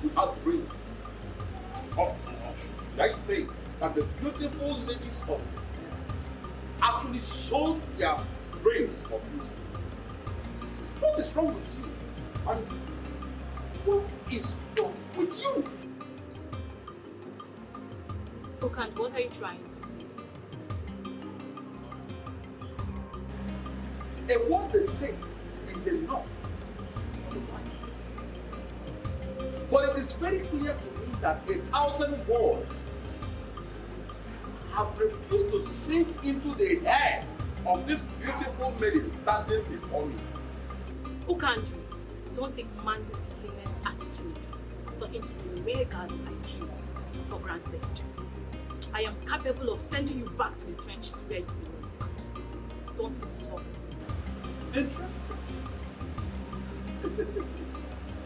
without brains. Or should I say that the beautiful ladies of this era actually sold their brains for beauty? What is wrong with you? And what is wrong with you? Okand, what are you trying to say? And what they say is enough for the wise. But it is very clear to me that 1,000 words have refused to sink into the head of this beautiful maiden standing before me. Okand, don't take man's lenient attitude of talking to a rare girl like you for granted. I am capable of sending you back to the trenches where you belong. Don't insult me. Interesting.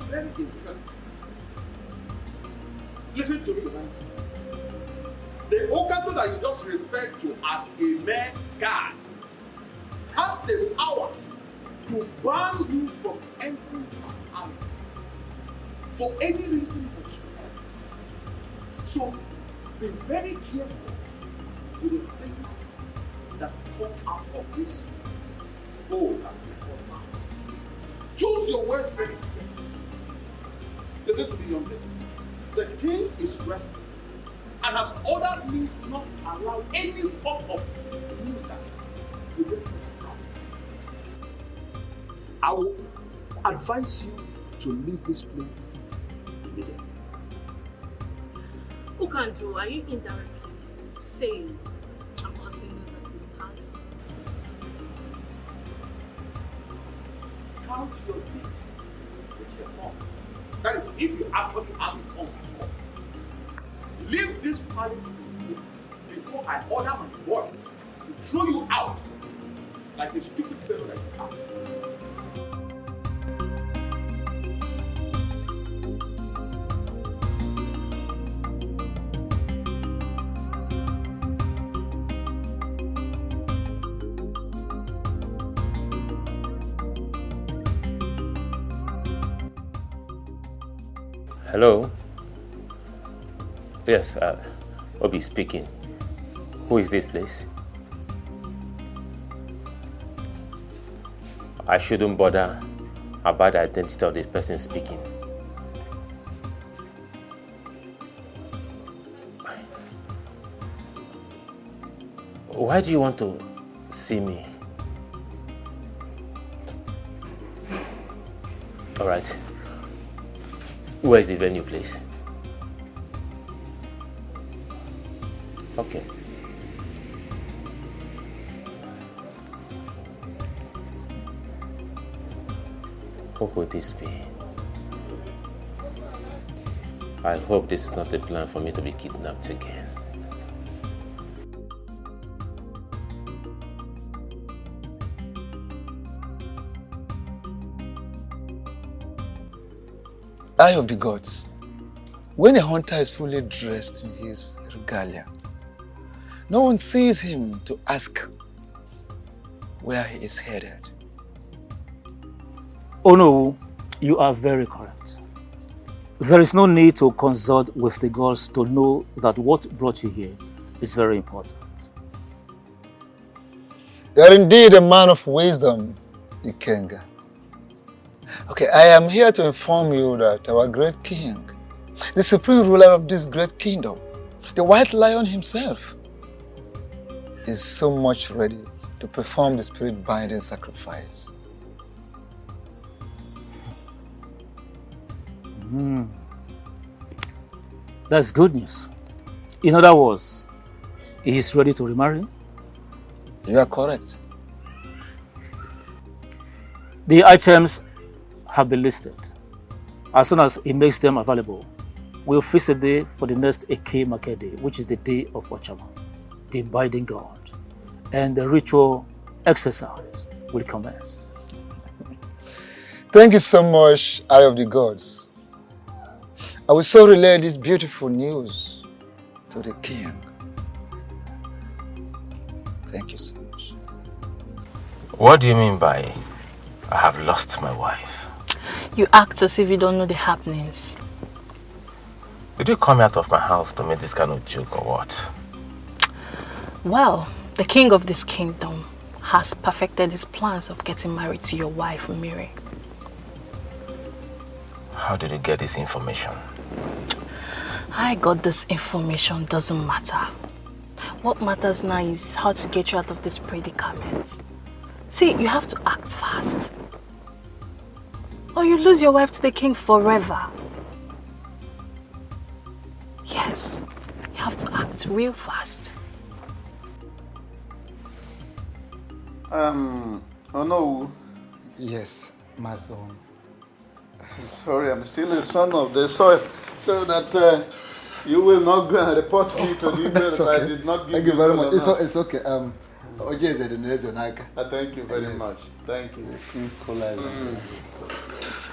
Very interesting. Listen to me, man. The Okando that you just referred to as a mere guy has the power to ban you from entering this palace for any reason whatsoever. So be very careful with the things that come out of this bowl and come out. Choose your words very carefully. Listen to me, young lady. The king is resting and has ordered me not to allow any form of nuisance within this house. I will advise you to leave this place immediately. Okando, are you indirectly saying I'm causing nuisance in the palace? Count your teeth with your tongue. That is, if you actually have a tongue at all. Leave this palace before I order my boys to throw you out like a stupid fellow like you are. Hello? Yes, Obie speaking. Who is this, please? I shouldn't bother about the identity of this person speaking. Why do you want to see me? All right. Where is the venue, please? Okay. What could this be? I hope this is not a plan for me to be kidnapped again. Eye of the gods. When a hunter is fully dressed in his regalia, no one sees him to ask where he is headed. Oh no, you are very correct. There is no need to consult with the gods to know that what brought you here is very important. You are indeed a man of wisdom, Ikenga. Okay, I am here to inform you that our great king, the supreme ruler of this great kingdom, the white lion himself, is so much ready to perform the spirit-binding sacrifice. That's good news. In other words, he is ready to remarry? You are correct. The items have been listed. As soon as he makes them available, we'll fix a day for the next Eke Market Day, which is the day of Ochama, the binding god, and the ritual exercise will commence. Thank you so much, Eye of the Gods. I will so relay this beautiful news to the king. Thank you so much. What do you mean by I have lost my wife? You act as if you don't know the happenings. Did you come out of my house to make this kind of joke or what? Well, the king of this kingdom has perfected his plans of getting married to your wife, Mary. How did you get this information? I got this information doesn't matter. What matters now is how to get you out of this predicament. See, you have to act fast. Or you lose your wife to the king forever. Yes, you have to act real fast. Oh no. Yes, my son. I'm sorry, I'm still a son of the soil, so that you will not go and report me to the email That's that okay. I did not give Thank you you very full much. amount. It's okay. Oje is a donation. Thank you very Yes. much. Thank you. King's College.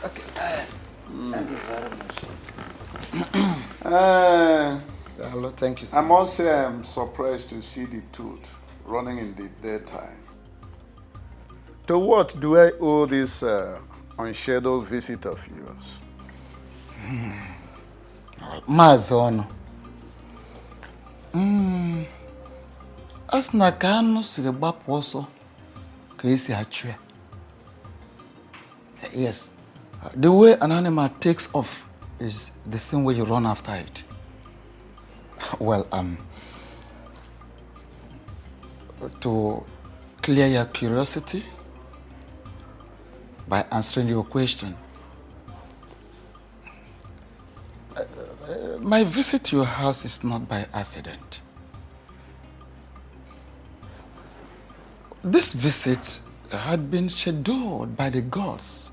Okay. Thank you very much. Hello, thank you, sir. I must say I'm surprised to see the tooth running in the daytime. To what do I owe this unscheduled visit of yours? Mazono. Asna ka anụ siri gbapụ ọsọ ka esi achụ ya. Yes, the way an animal takes off is the same way you run after it. Well, to clear your curiosity by answering your question, my visit to your house is not by accident. This visit had been scheduled by the gods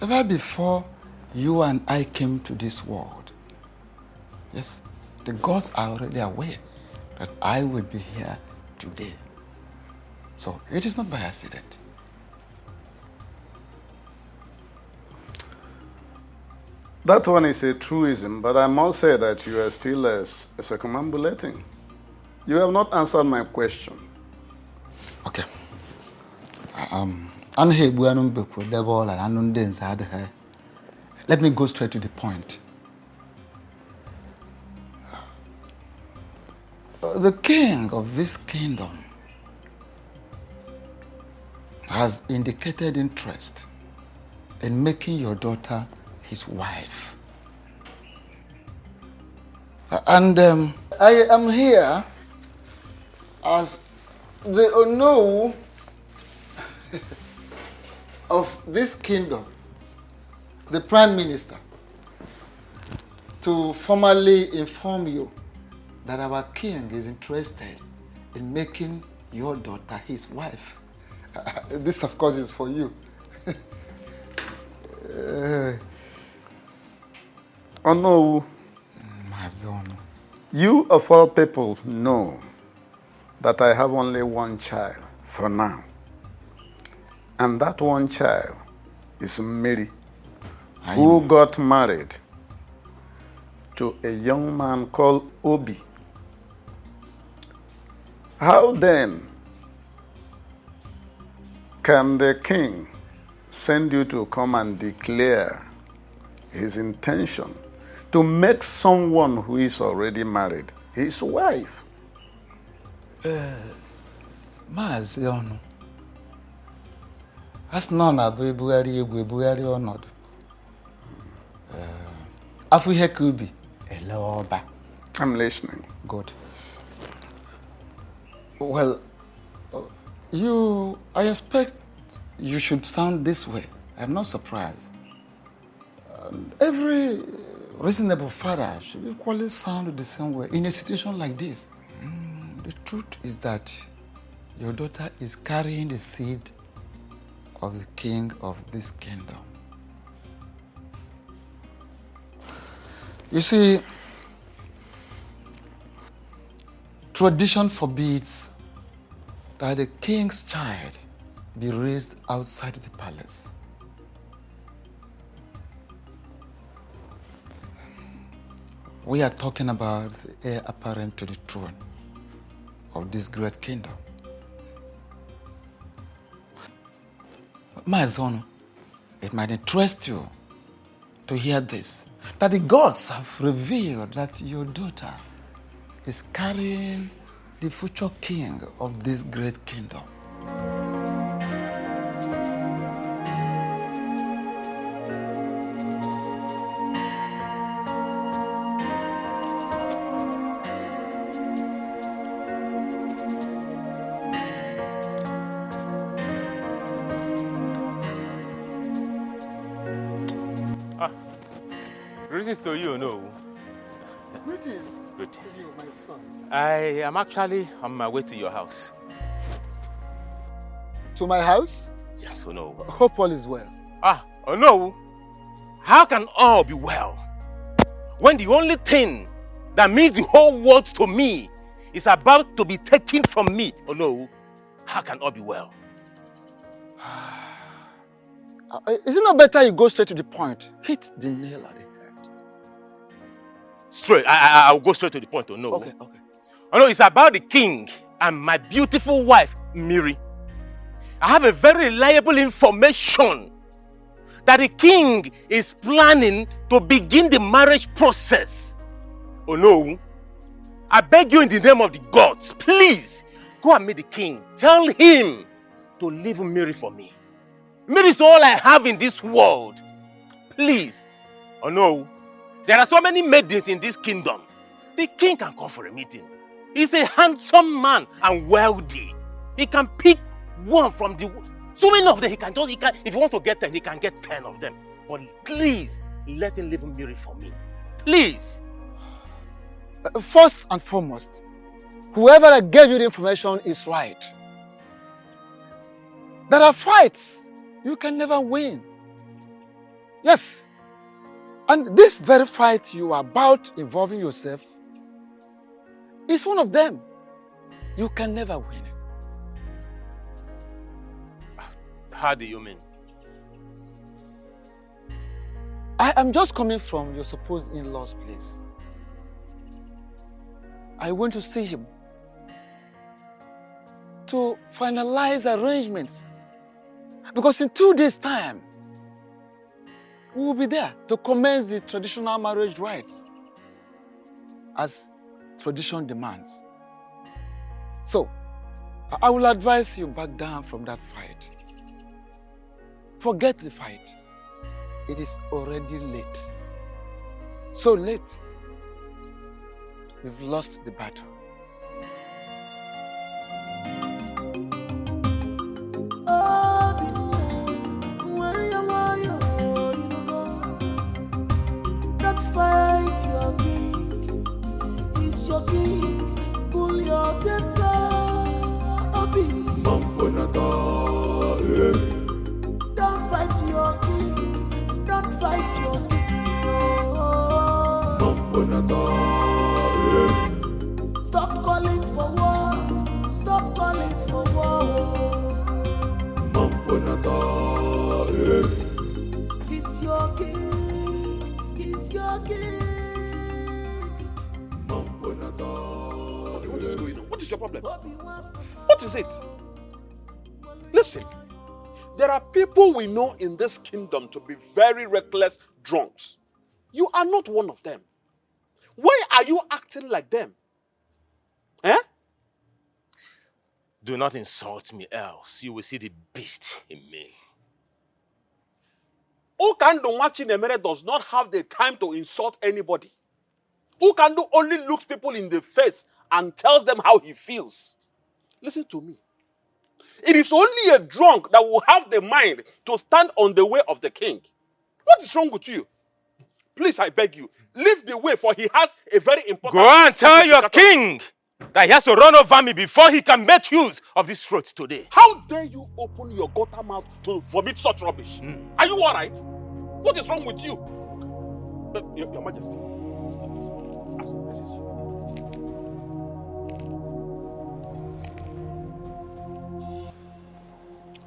ever before you and I came to this world. Yes, the gods are already aware that I will be here today. So it is not by accident. That one is a truism, but I must say that you are still circumambulating. You have not answered my question. Okay. Let me go straight to the point. The king of this kingdom has indicated interest in making your daughter his wife. And I am here as the Ono of this kingdom, the Prime Minister, to formally inform you that our king is interested in making your daughter his wife. This, of course, is for you. Oh no. Mazono. You of all people know that I have only one child for now. And that one child is Mary, who got married to a young man called Obie. How then can the king send you to come and declare his intention to make someone who is already married his wife? Maazị asị na ọ na-abụ ebugharị egwu ebugharị ọnọdụ. Afọ ihe ka ubi ele ọba. I'm listening. Good. Well, I expect you should sound this way. I'm not surprised. Every reasonable father should equally sound the same way in a situation like this. The truth is that your daughter is carrying the seed of the king of this kingdom. You see, tradition forbids that the king's child be raised outside the palace. We are talking about the heir apparent to the throne of this great kingdom. My son, it might interest you to hear this that the gods have revealed that your daughter is carrying the future king of this great kingdom. Greetings to you, no. Greetings Greetings. to you, my son. I am actually on my way to your house. To my house? Yes, oh no. Hope all is well. Oh no. How can all be well when the only thing that means the whole world to me is about to be taken from me? Oh no. How can all be well? Is it not better you go straight to the point? Hit the nail at the head. Straight. I'll go straight to the point. Oh no. Okay. Oh no, it's about the king and my beautiful wife, Miri. I have a very reliable information that the king is planning to begin the marriage process. Oh no. I beg you in the name of the gods, please go and meet the king. Tell him to leave Miri for me. Miri is all I have in this world. Please. Oh no. There are so many maidens in this kingdom. The king can call for a meeting. He's a handsome man and wealthy. He can pick one from the... So many of them, if he wants to get 10, he can get 10 of them. But please, let him leave Miri for me. Please. First and foremost, whoever that gave you the information is right. There are fights you can never win. Yes. And this very fight you are about involving yourself is one of them. You can never win it. How do you mean? I am just coming from your supposed in-law's place. I went to see him to finalize arrangements. Because in 2 days' time, we will be there to commence the traditional marriage rites as tradition demands. So, I will advise you back down from that fight. Forget the fight. It is already late. So late, we've lost the battle. Fight your king, he's your king, pull your temper, Obie. Don't fight your king, don't fight your king. Stop calling for war, stop calling for war. He's your king. What is going on? What is your problem? What is it? Listen, there are people we know in this kingdom to be very reckless drunks. You are not one of them. Why are you acting like them? Eh? Do not insult me, else you will see the beast in me. Ukando Machinemere does not have the time to insult anybody. Ukando only looks people in the face and tells them how he feels. Listen to me. It is only a drunk that will have the mind to stand on the way of the king. What is wrong with you? Please, I beg you, leave the way, for he has a very important... Go and tell your king that he has to run over me before he can make use of this throat today. How dare you open your gutter mouth to vomit such rubbish? Are you all right? What is wrong with you? Your Majesty.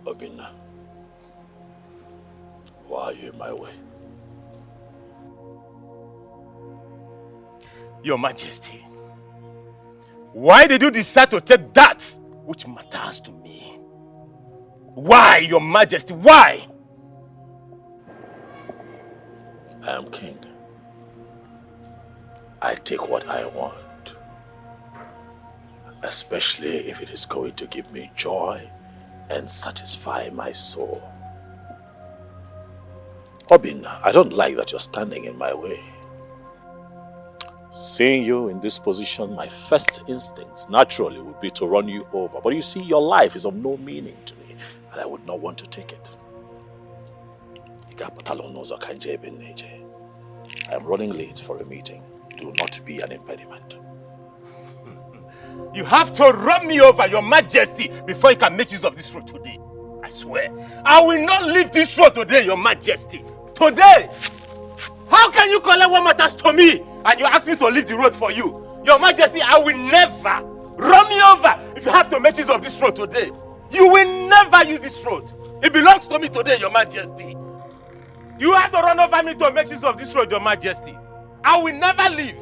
Obinna, why are you in my way? Your Majesty, why did you decide to take that which matters to me? Why, Your Majesty, why? I am king. I take what I want. Especially if it is going to give me joy and satisfy my soul. Obina, I don't like that you're standing in my way. Seeing you in this position, my first instincts naturally would be to run you over. But you see, your life is of no meaning to me, and I would not want to take it. I am running late for a meeting. Do not be an impediment. You have to run me over, Your Majesty, before you can make use of this road today. I swear. I will not leave this road today, Your Majesty. Today! How can you collect what matters to me and you ask me to leave the road for you? Your Majesty, I will never run me over if you have to make use of this road today. You will never use this road. It belongs to me today, Your Majesty. You have to run over me to make use of this road, Your Majesty. I will never leave.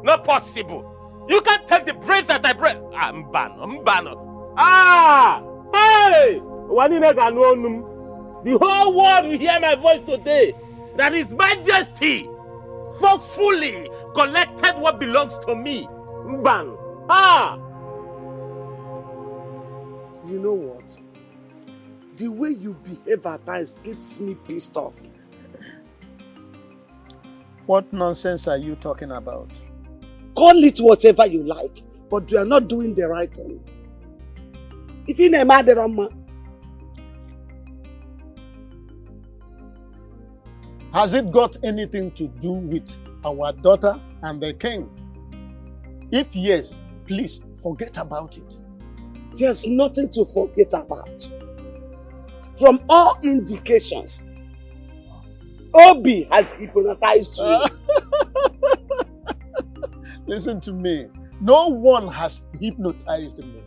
Not possible. You can't take the breath that I breathe. Mbano. Ah! Hey! The whole world will hear my voice today. That His Majesty forcefully collected what belongs to me. Mban. Ah! You know what? The way you behave at times gets me pissed off. What nonsense are you talking about? Call it whatever you like, but you are not doing the right thing. If you name Aderoma, Has it got anything to do with our daughter and the king? If yes, please forget about it. there's nothing to forget about. From all indications, Obie has hypnotized you. Listen to me. No one has hypnotized me.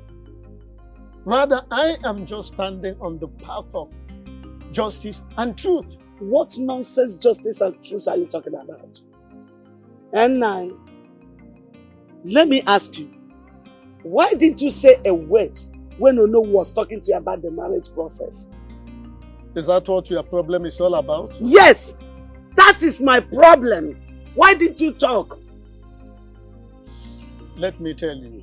Rather, I am just standing on the path of justice and truth. What nonsense justice and truth are you talking about? And now, let me ask you, why did you say a word when Ono was talking to you about the marriage process? Is that what your problem is all about? Yes, that is my problem. Why did you talk? Let me tell you,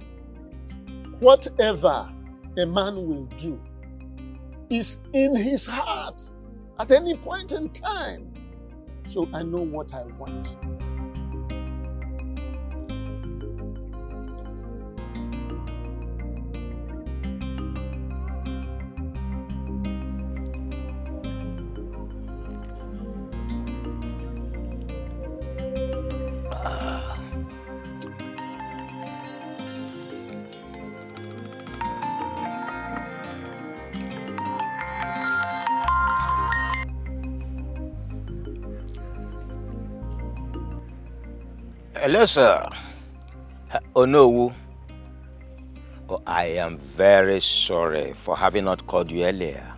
whatever a man will do is in his heart at any point in time. So I know what I want. Hello, sir. Oh no. Oh, I am very sorry for having not called you earlier.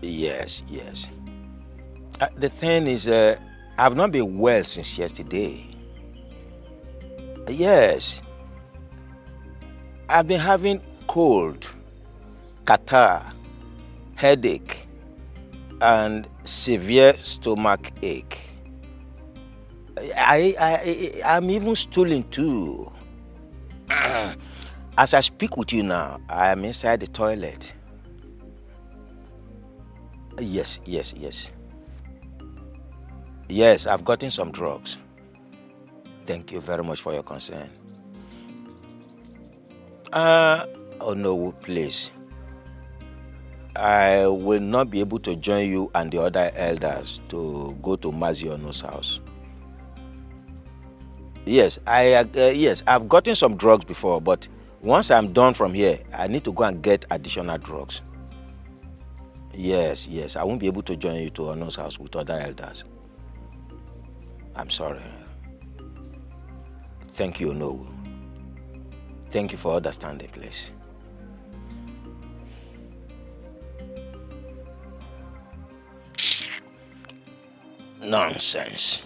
Yes. The thing is, I've not been well since yesterday. Yes. I've been having cold, catarrh, headache, and severe stomach ache. I'm even stooling too. As I speak with you now, I am inside the toilet. Yes. Yes, I've gotten some drugs. Thank you very much for your concern. Oh no, please. I will not be able to join you and the other elders to go to Maziono's house. Yes, I've gotten some drugs before, but once I'm done from here, I need to go and get additional drugs. Yes, I won't be able to join you to Ono's house with other elders. I'm sorry. Thank you, Ono. Thank you for understanding, please. Nonsense.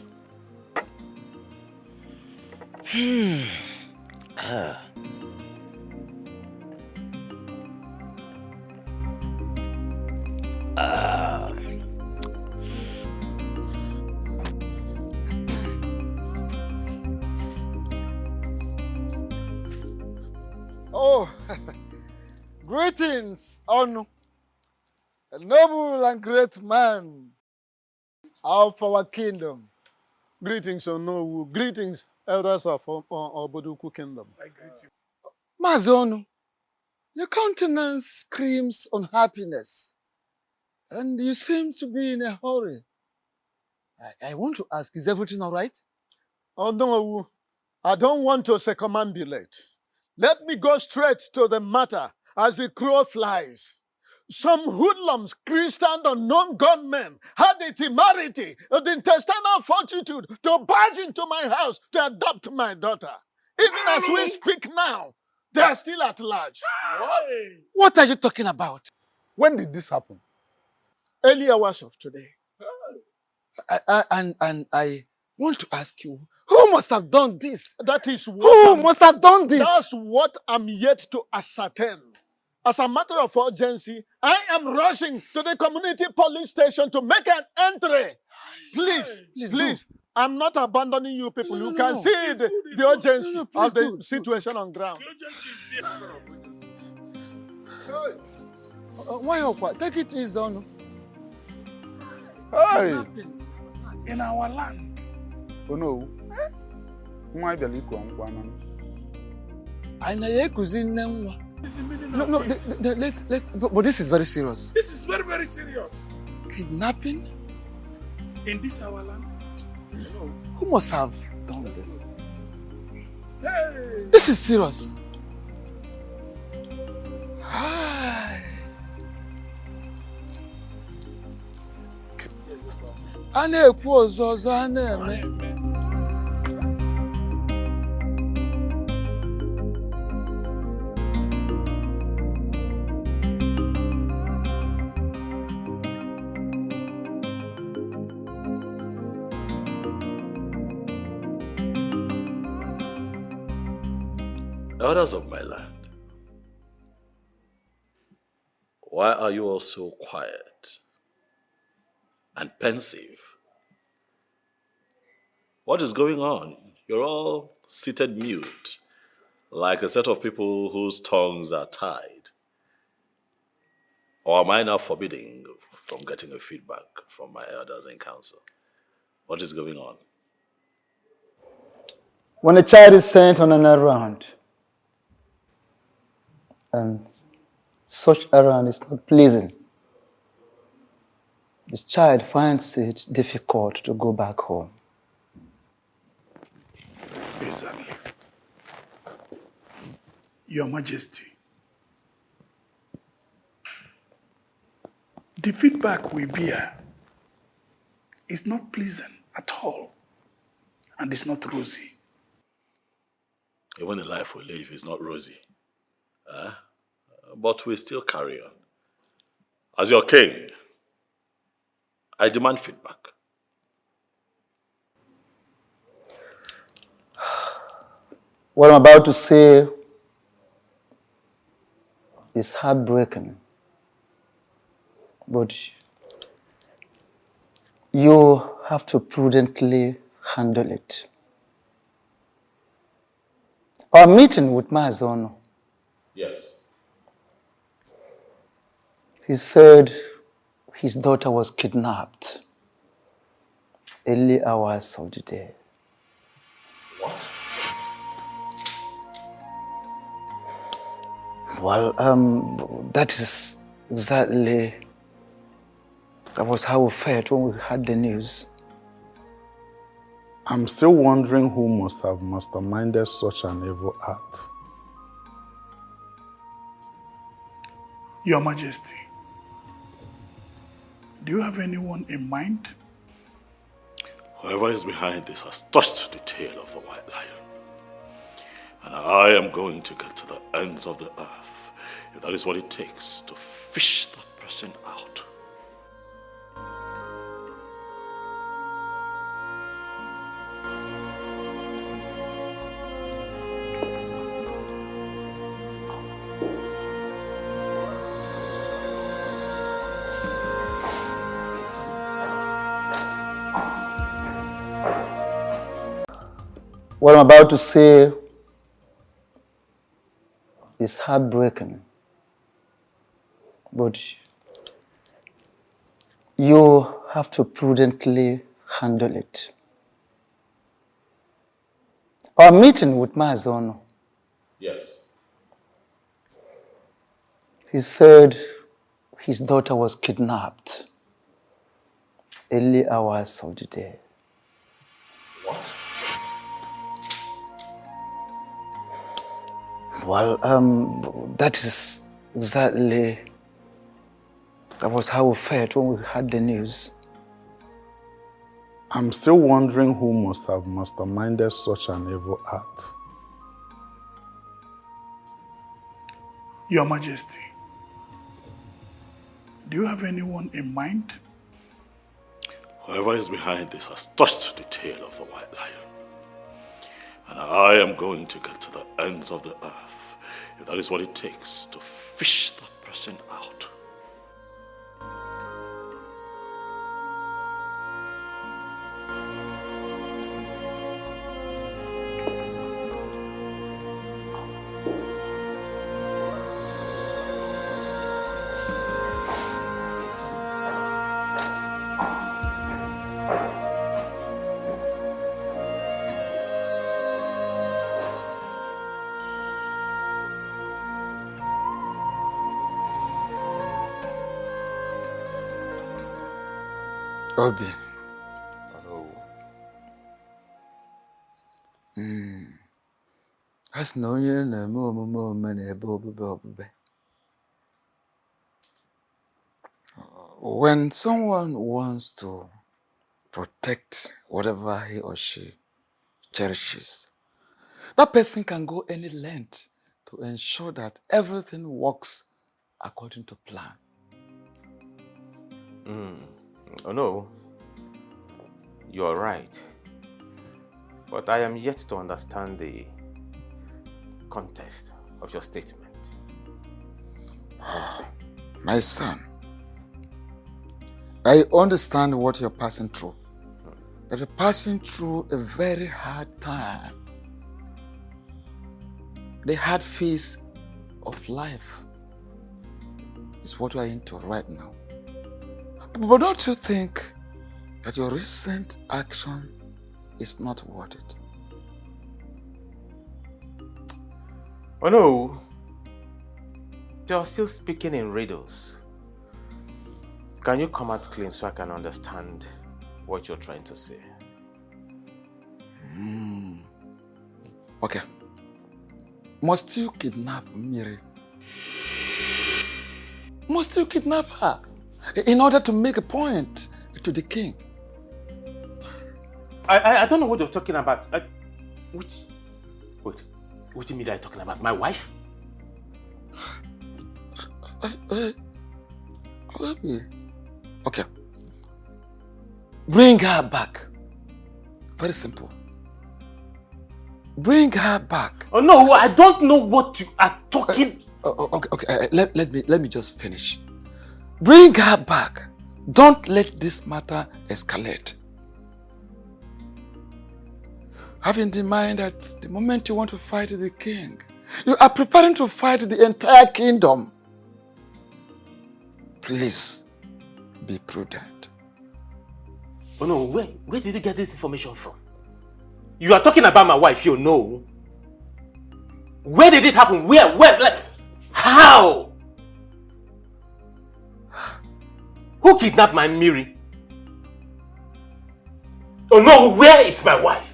Oh, greetings, Onu, a noble and great man of our kingdom. Greetings, Onowu. Greetings, elders of Oboduku Kingdom. I greet you. Mazonu, your countenance screams unhappiness, and you seem to be in a hurry. I want to ask, is everything all right? Onowu, I don't want to circumambulate. Let me go straight to the matter as the crow flies. Some hoodlums, Christian unknown gunmen, had the temerity, the intestinal fortitude to barge into my house to adopt my daughter. Even as we speak now, they are still at large. What? What are you talking about? When did this happen? Early hours of today. And I want to ask you, who must have done this? That is what Who must have done this? That's what I'm yet to ascertain. As a matter of urgency, I am rushing to the community police station to make an entry. Please, please, I'm not abandoning you people. You can see the urgency of the situation on ground. Why Okwa? Take it easy, Onu. Hey, in our land. Oh no. Why the liquor on one? I know you cousin Nemwa. No, but this is very serious. This is very, very serious. Kidnapping? In this our land? Who must have done this? Hey! This is serious. Hi. A na-ekwu ọzọ a na-eme. Elders of my land, why are you all so quiet and pensive? What is going on? You're all seated mute, like a set of people whose tongues are tied. Or am I now forbidding from getting a feedback from my elders in council? What is going on? When a child is sent on an errand, and such errand is not pleasing, the child finds it difficult to go back home. Exactly. Your Majesty, the feedback we bear is not pleasant at all, and it's not rosy. Even the life we live is not rosy. But we still carry on. As your king, I demand feedback. What I'm about to say is heartbreaking, but you have to prudently handle it. Our meeting with Mazono, Yes. he said his daughter was kidnapped early hours of the day. What? Well, that is exactly, that was how we felt when we heard the news. I'm still wondering who must have masterminded such an evil act. Your Majesty, do you have anyone in mind? Whoever is behind this has touched the tail of the white lion. And I am going to get to the ends of the earth, if that is what it takes to fish that person out. What I'm about to say is heartbreaking. But you have to prudently handle it. Our meeting with Mazono, Yes. he said his daughter was kidnapped early hours of the day. What? Well, that is exactly, that was how we felt when we heard the news. I'm still wondering who must have masterminded such an evil act. Your Majesty, do you have anyone in mind? Whoever is behind this has touched the tail of the white lion. And I am going to get to the ends of the earth, if that is what it takes to fish that person out. Obie. Hello. That's no year no more money. When someone wants to protect whatever he or she cherishes, that person can go any length to ensure that everything works according to plan. Oh no, you're right. But I am yet to understand the context of your statement. My son, I understand what you're passing through. But you're passing through a very hard time. The hard phase of life is what we're into right now. But don't you think that your recent action is not worth it? Oh no, you're still speaking in riddles. Can you come out clean so I can understand what you're trying to say? Okay. Must you kidnap Miri? Must you kidnap her in order to make a point to the king? I don't know what you're talking about. What do you mean that I'm talking about? My wife? Okay. Bring her back. Very simple. Bring her back. Oh no, I don't know what you are talking. Okay. Let me just finish. Bring her back. Don't let this matter escalate. Have in mind that the moment you want to fight the king, you are preparing to fight the entire kingdom. Please be prudent. Oh no, where did you get this information from? You are talking about my wife, you know. Where did it happen? Where? Like, how? Who kidnapped my Miri? Oh no, where is my wife?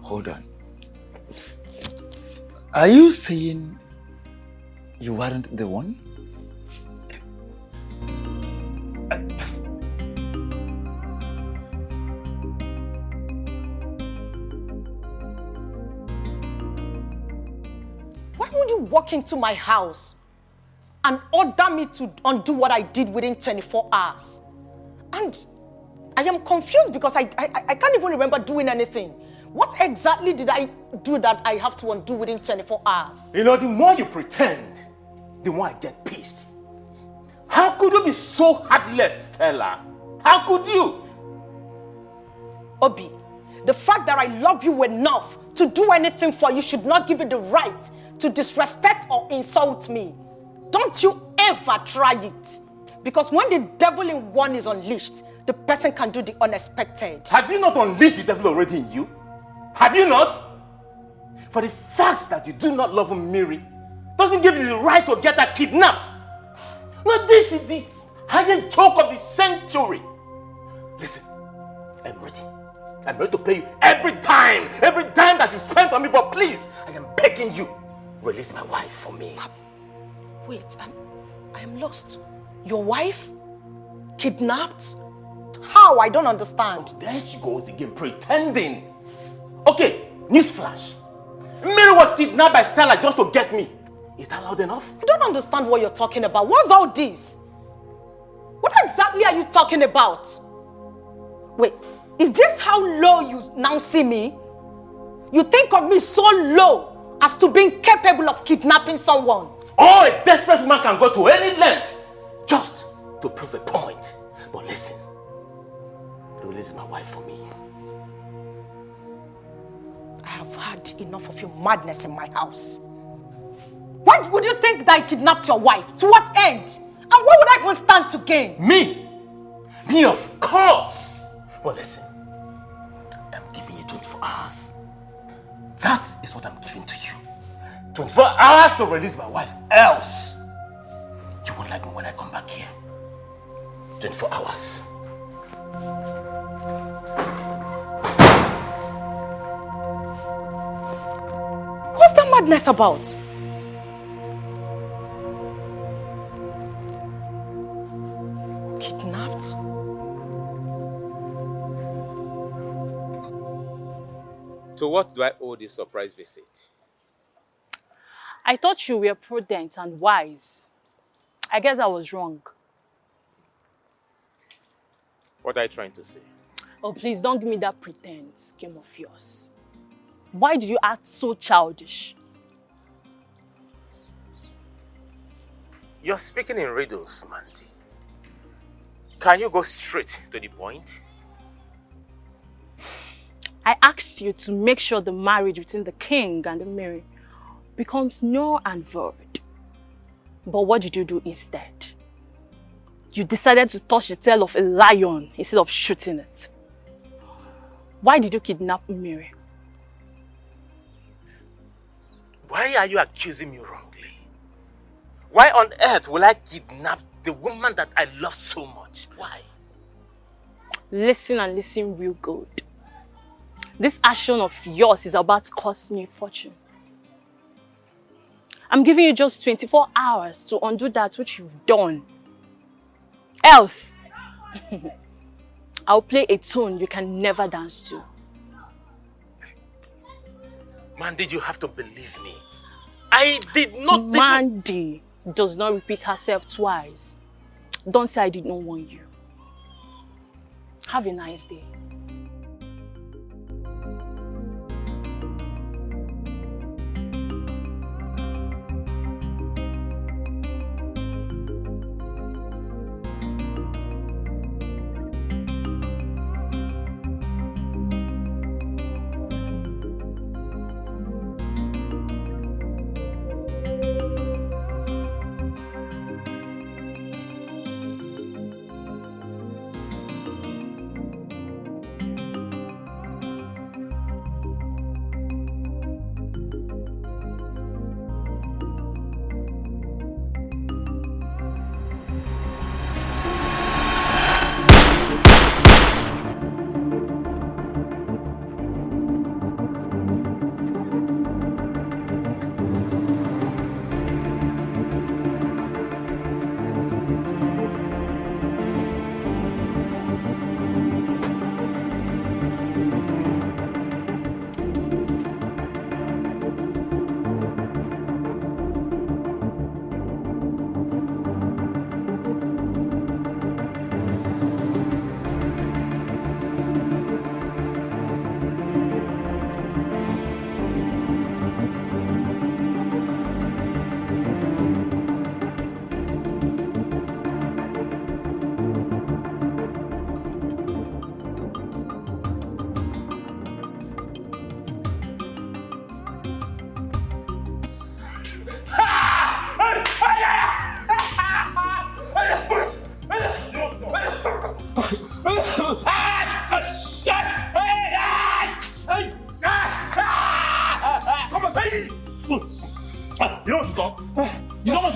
Hold on. Are you saying you weren't the one? Why would you walk into my house and order me to undo what I did within 24 hours? And I am confused because I can't even remember doing anything. What exactly did I do that I have to undo within 24 hours? You know, the more you pretend, the more I get pissed. How could you be so heartless, Stella? How could you? Obie, The fact that I love you enough to do anything for you should not give you the right to disrespect or insult me. Don't you ever try it. Because when the devil in one is unleashed, the person can do the unexpected. Have you not unleashed the devil already in you? Have you not? For the fact that you do not love Mary doesn't give you the right to get her kidnapped. No, this is the highest joke of the century. Listen, I'm ready. I'm ready to pay you every dime that you spent on me, but please, I am begging you, release my wife for me. Wait, I am lost. Your wife? Kidnapped? How? I don't understand. Oh, there she goes again, pretending. Okay, newsflash. Mary was kidnapped by Stella just to get me. Is that loud enough? I don't understand what you're talking about. What's all this? What exactly are you talking about? Wait, is this how low you now see me? You think of me so low as to being capable of kidnapping someone? Oh, a desperate woman can go to any length just to prove a point. But listen, release my wife for me. I have had enough of your madness in my house. Why would you think that I kidnapped your wife? To what end? And what would I even stand to gain? Me? Me, of course. But listen, I'm giving you 24 hours. That is what I'm giving to you. 24 hours to release my wife. Else, you won't like me when I come back here. 24 hours. What's that madness about? Kidnapped? To what do I owe this surprise visit? I thought you were prudent and wise. I guess I was wrong. What are you trying to say? Oh, please don't give me that pretense game of yours. Why did you act so childish? You're speaking in riddles, Mandy. Can you go straight to the point? I asked you to make sure the marriage between the king and the Mary becomes null and void. But what did you do instead? You decided to touch the tail of a lion instead of shooting it. Why did you kidnap Mary? Why are you accusing me wrongly? Why on earth will I kidnap the woman that I love so much? Why? Listen and listen real good. This action of yours is about to cost me a fortune. I'm giving you just 24 hours to undo that which you've done. Else, I'll play a tune you can never dance to. Mandy, you have to believe me. I did not... Mandy does not repeat herself twice. Don't say I did not warn you. Have a nice day.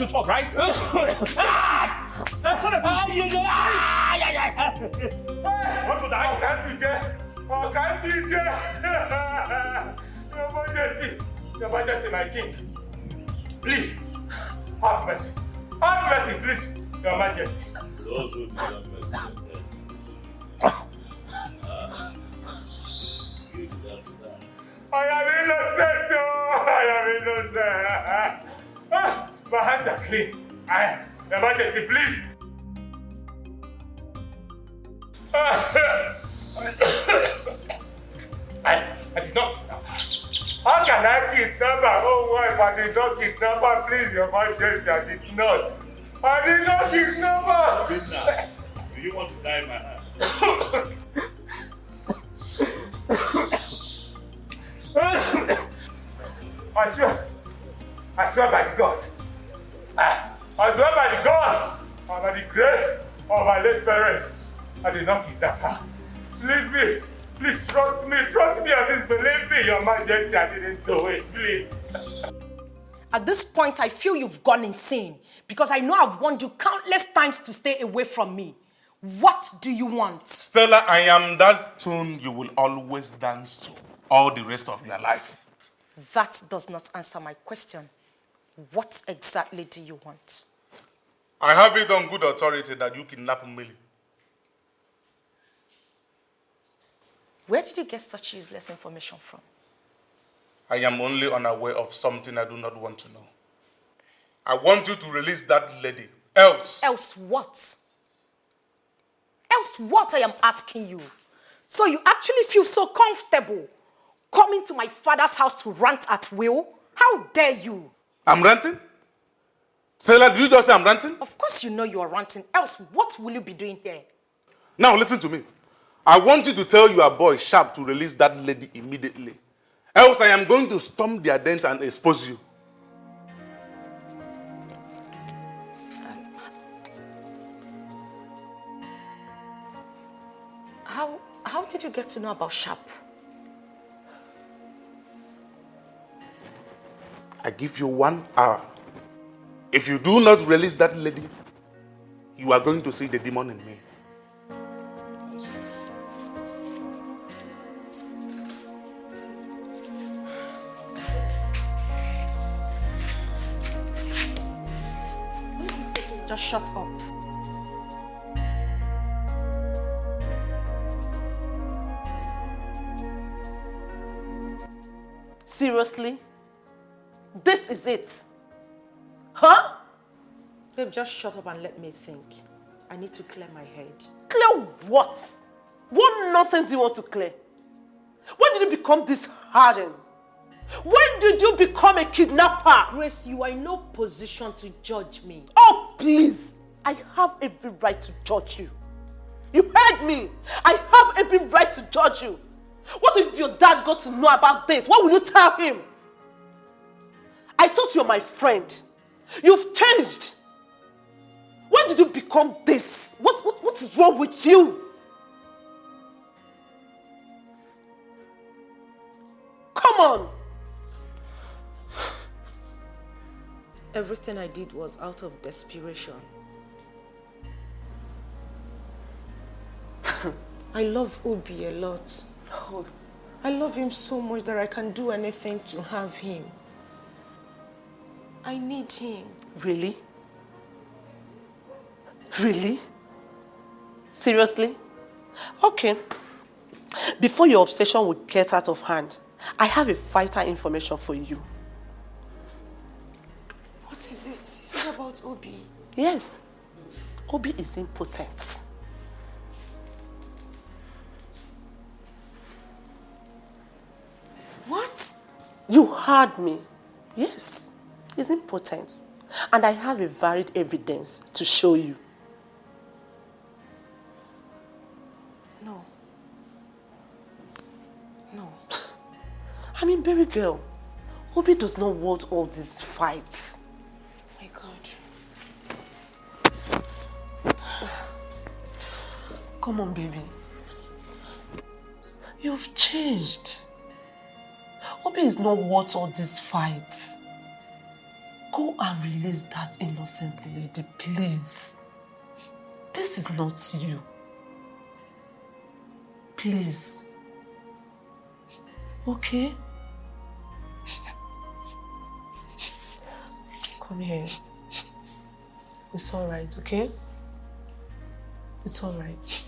to talk, right? What would I Your Majesty, my king. Please, have mercy. Have mercy, please, Your Majesty. Those who deserve mercy, you deserve to die. I am innocent, I am innocent. My hands are clean. Your Majesty, please. I did not. How can I kidnap my own wife? I did not kidnap her. Please, Your Majesty, I did not. I did not kidnap her. Do you want to die in my hand? I swear by the gods. I swear by the gods and by the grace of my late parents. I did not kidnap her. Leave me. Please trust me and disbelieve me, Your Majesty. I didn't do it, please. At this point, I feel you've gone insane because I know I've warned you countless times to stay away from me. What do you want? Stella, I am that tune you will always dance to all the rest of your life. That does not answer my question. What exactly do you want? I have it on good authority that you kidnapped Millie. Where did you get such useless information from? I am only unaware of something I do not want to know. I want you to release that lady. Else. Else what? Else what, I am asking you? So you actually feel so comfortable coming to my father's house to rant at will? How dare you? I'm ranting? Stella, did you just say I'm ranting? Of course you know you are ranting. Else what will you be doing here? Now listen to me. I want you to tell your boy Sharp to release that lady immediately. Else I am going to storm their dens and expose you. How did you get to know about Sharp? I give you 1 hour. If you do not release that lady, you are going to see the demon in me. Just shut up. Seriously? This is it? Huh? Babe, just shut up and let me think. I need to clear my head. Clear what? What nonsense do you want to clear? When did you become this hardened? When did you become a kidnapper? Grace, you are in no position to judge me. Oh, please. I have every right to judge you. You heard me. I have every right to judge you. What if your dad got to know about this? What will you tell him? I thought you were my friend. You've changed. When did you become this? What is wrong with you? Come on. Everything I did was out of desperation. I love Obie a lot. Oh. I love him so much that I can do anything to have him. I need him. Really? Really? Seriously? Okay. Before your obsession will get out of hand, I have a vital information for you. What is it? Is it about Obie? Yes. Obie is impotent. What? You heard me. Yes. He's impotent. And I have a varied evidence to show you. No. No. I mean, baby girl, Obie does not want all these fights. My God. Come on, baby. You've changed. Obie is not worth all these fights. Go and release that innocent lady, please. This is not you. Please. Okay? Come here. It's alright, okay? It's alright.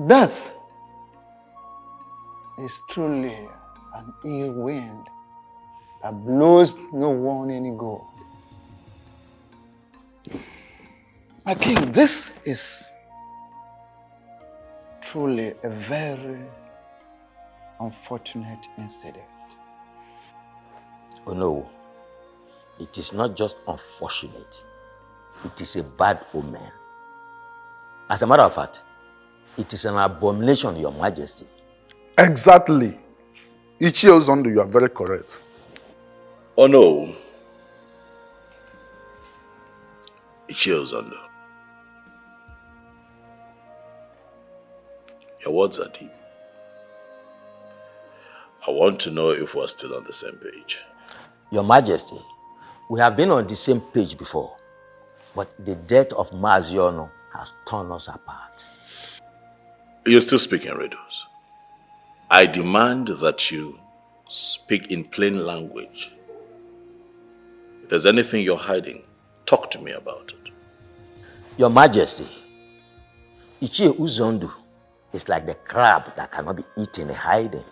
Death is truly an ill wind that blows no one any good. My king, this is truly a very unfortunate incident. Oh no, it is not just unfortunate. It is a bad omen. As a matter of fact, it is an abomination, Your Majesty. Exactly. Ichie Ozondo, you are very correct. Oh no. Ichie Ozondo. Your words are deep. I want to know if we're still on the same page. Your Majesty, we have been on the same page before, but the death of Maziono has torn us apart. You're still speaking riddles. I demand that you speak in plain language. If there's anything you're hiding, talk to me about it. Your Majesty, Ichie Uzondu is like the crab that cannot be eaten in hiding.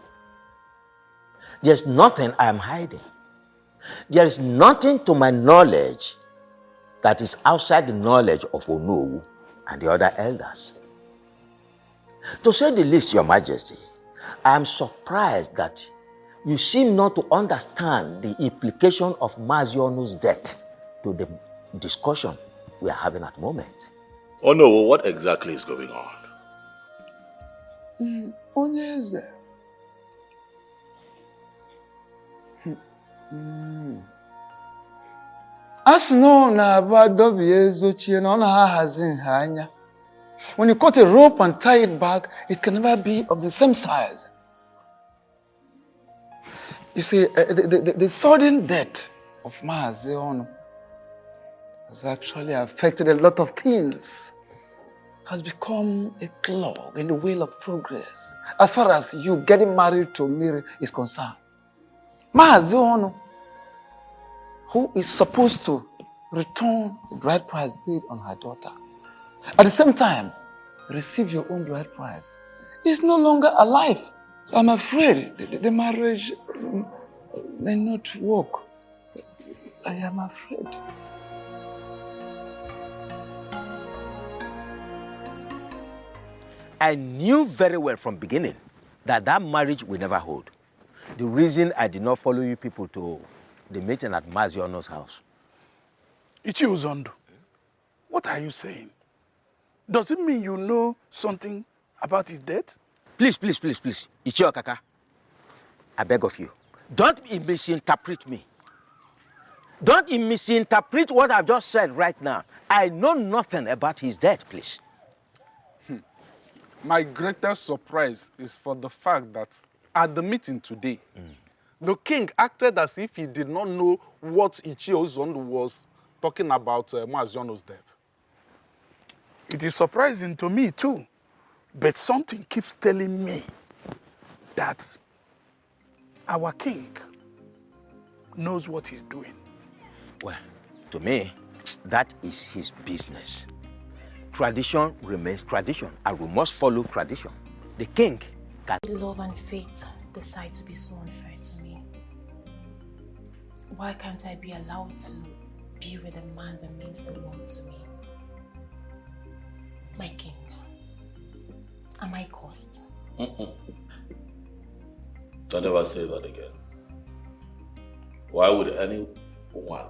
There's nothing I am hiding. There is nothing to my knowledge that is outside the knowledge of Onowu and the other elders. To say the least, Your Majesty, I am surprised that you seem not to understand the implication of Mazionu's death to the discussion we are having at the moment. Oh no, what exactly is going on? Onyeze. As no na badobie zochie na ha hazin hanya. When you cut a rope and tie it back, it can never be of the same size. You see, the sudden death of Maazi Ono has actually affected a lot of things. Has become a clog in the wheel of progress as far as you getting married to Miri is concerned. Maazi Ono, who is supposed to return the bride price paid on her daughter, at the same time, receive your own bride price, is no longer alive. I'm afraid the marriage may not work. I am afraid. I knew very well from beginning that that marriage will never hold. The reason I did not follow you people to the meeting at Maziono's house. Ichi Uzondo, what are you saying? Does it mean you know something about his death? Please, please, please, please. Ichi Okaka, I beg of you. Don't misinterpret me. Don't misinterpret what I've just said right now. I know nothing about his death, please. My greatest surprise is for the fact that at the meeting today, the king acted as if he did not know what Ichie Uzondo was talking about Maziono's death. It is surprising to me too, but something keeps telling me that our king knows what he's doing. Well, to me, that is his business. Tradition remains tradition, and we must follow tradition. The king can... Love and fate decide to be so unfair to me. Why can't I be allowed to be with a man that means the world to me? My king, am I cursed? Don't ever say that again. Why would anyone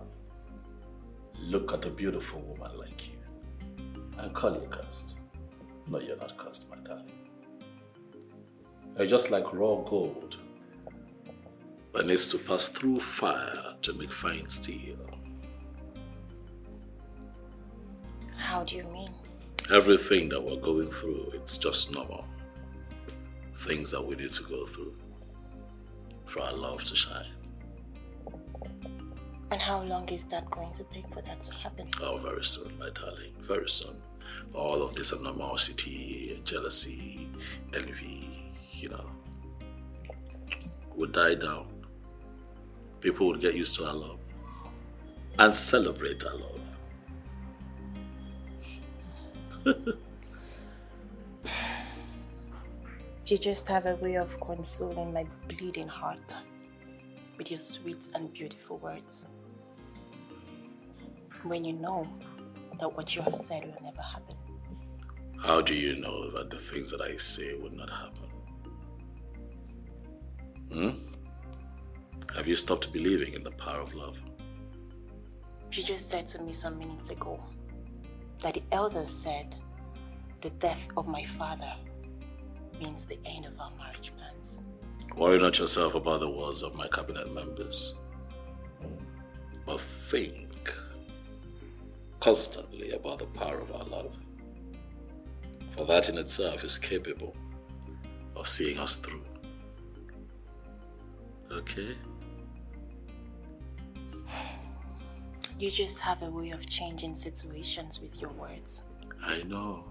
look at a beautiful woman like you and call you cursed? No, you're not cursed, my darling. You're just like raw gold that needs to pass through fire to make fine steel. How do you mean? Everything that we're going through, it's just normal. Things that we need to go through for our love to shine. And how long is that going to take for that to happen? Oh, very soon, my darling, very soon. All of this animosity, jealousy, envy, would die down. People would get used to our love and celebrate our love. You just have a way of consoling my bleeding heart with your sweet and beautiful words. When you know that what you have said will never happen. How do you know that the things that I say would not happen? Have you stopped believing in the power of love? You just said to me some minutes ago that the elders said the death of my father means the end of our marriage plans. Worry not yourself about the words of my cabinet members, but think constantly about the power of our love. For that in itself is capable of seeing us through. Okay? You just have a way of changing situations with your words. I know.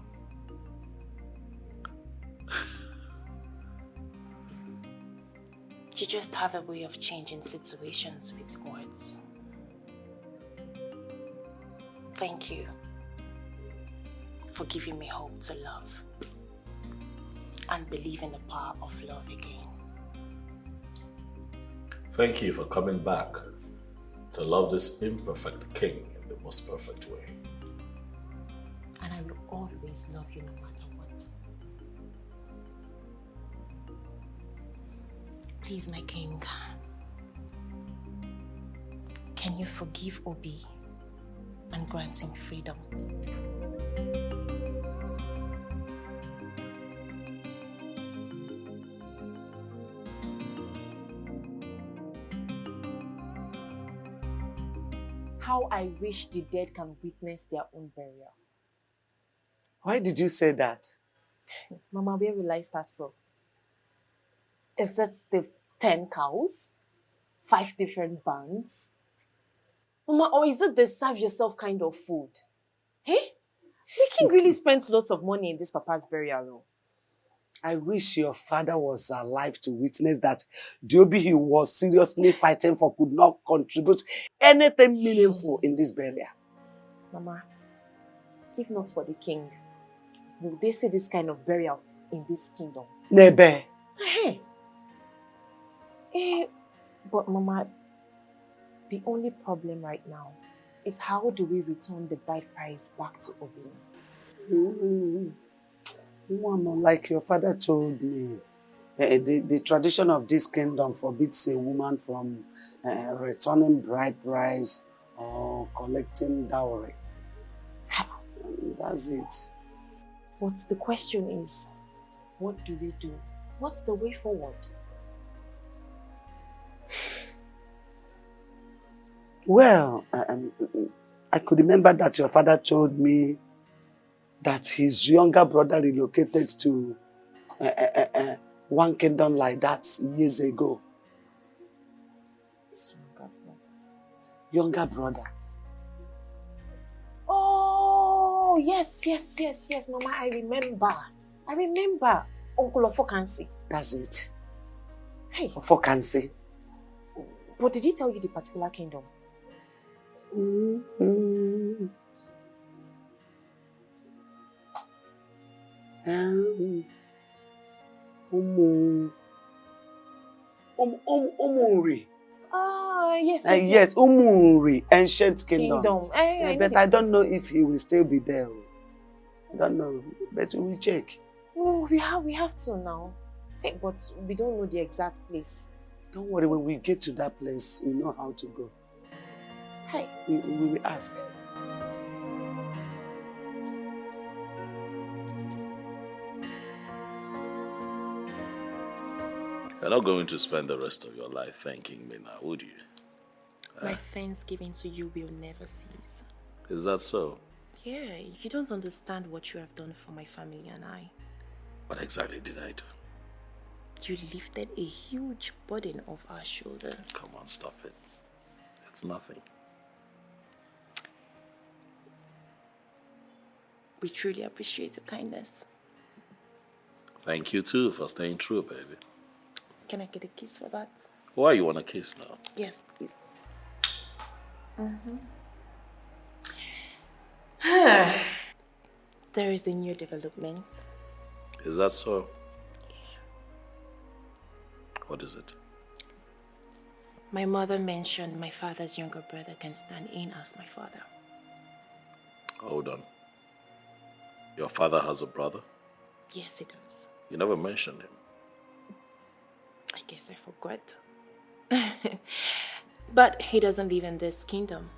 You just have a way of changing situations with words. Thank you for giving me hope to love and believe in the power of love again. Thank you for coming back to love this imperfect king in the most perfect way. And I will always love you no matter what. Please, my king, can you forgive Obie and grant him freedom? how I wish the dead can witness their own burial. Why did you say that? Mama, where will I start from? Is it the 10 cows? 5 different bands? Mama, or is it the serve yourself kind of food? Hey? The king really spends lots of money in this papa's burial, though. I wish your father was alive to witness that the Obie he was seriously fighting for could not contribute anything meaningful in this burial. Mama, if not for the king, will they see this kind of burial in this kingdom? Nebe. Hey. But Mama, the only problem right now is how do we return the bride price back to Obie? Like your father told me, the tradition of this kingdom forbids a woman from returning bride price or collecting dowry. That's it. But the question is, what do we do? What's the way forward? Well, I could remember that your father told me that his younger brother relocated to one kingdom like that years ago. His younger brother? Younger brother. Oh, yes, Mama, I remember. Uncle Ofokansi. That's it. Hey. Ofokansi. But did he tell you the particular kingdom? Umuri. Yes. Yes, Umuri, ancient kingdom. But I don't know if he will still be there. I don't know, but we will check. Oh, we have to now. Hey, but we don't know the exact place. Don't worry, when we get to that place, we know how to go. Hey. We will ask. You're not going to spend the rest of your life thanking me now, would you? My thanksgiving to you will never cease. Is that so? Yeah, you don't understand what you have done for my family and I. What exactly did I do? You lifted a huge burden off our shoulder. Come on, stop it. It's nothing. We truly appreciate your kindness. Thank you too for staying true, baby. Can I get a kiss for that? Why you want a kiss now? Yes, please. There is a new development. Is that so? What is it? My mother mentioned my father's younger brother can stand in as my father. Hold on. Your father has a brother? Yes, he does. You never mentioned him. I guess I forgot. But he doesn't live in this kingdom.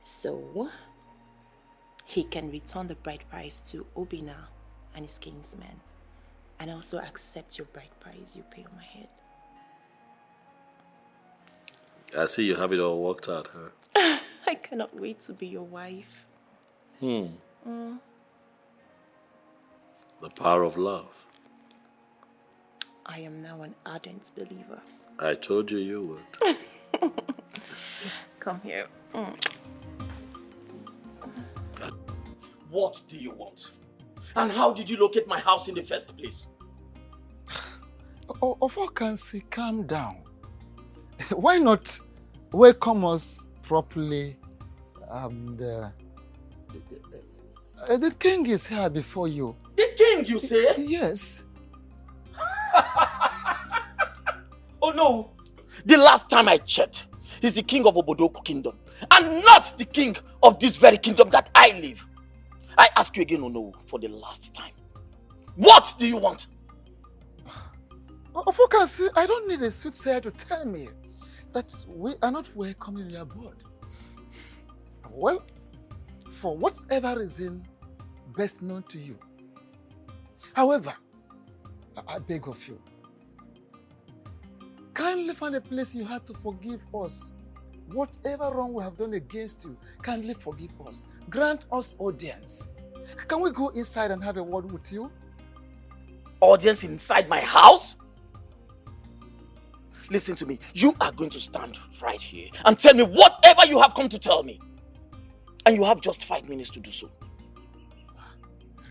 So, he can return the bride price to Obie now and his kinsmen. And also accept your bride price you pay on my head. I see you have it all worked out, huh? I cannot wait to be your wife. The power of love. I am now an ardent believer. I told you would. Come here. What do you want? And how did you locate my house in the first place? Ofokansi, calm down. Why not welcome us properly? The king is here before you. The king, you say? Yes. Oh no! The last time I checked, he's the king of Obodoku kingdom, and not the king of this very kingdom that I live. I ask you again, Ono, for the last time. What do you want? Ofokansi, I don't need a soothsayer to tell me that we are not welcome in your board. Well, for whatever reason best known to you. However, I beg of you, kindly find a place you had to forgive us. Whatever wrong we have done against you, kindly forgive us. Grant us audience. Can we go inside and have a word with you? Audience inside my house? Listen to me. You are going to stand right here and tell me whatever you have come to tell me. And you have just 5 minutes to do so.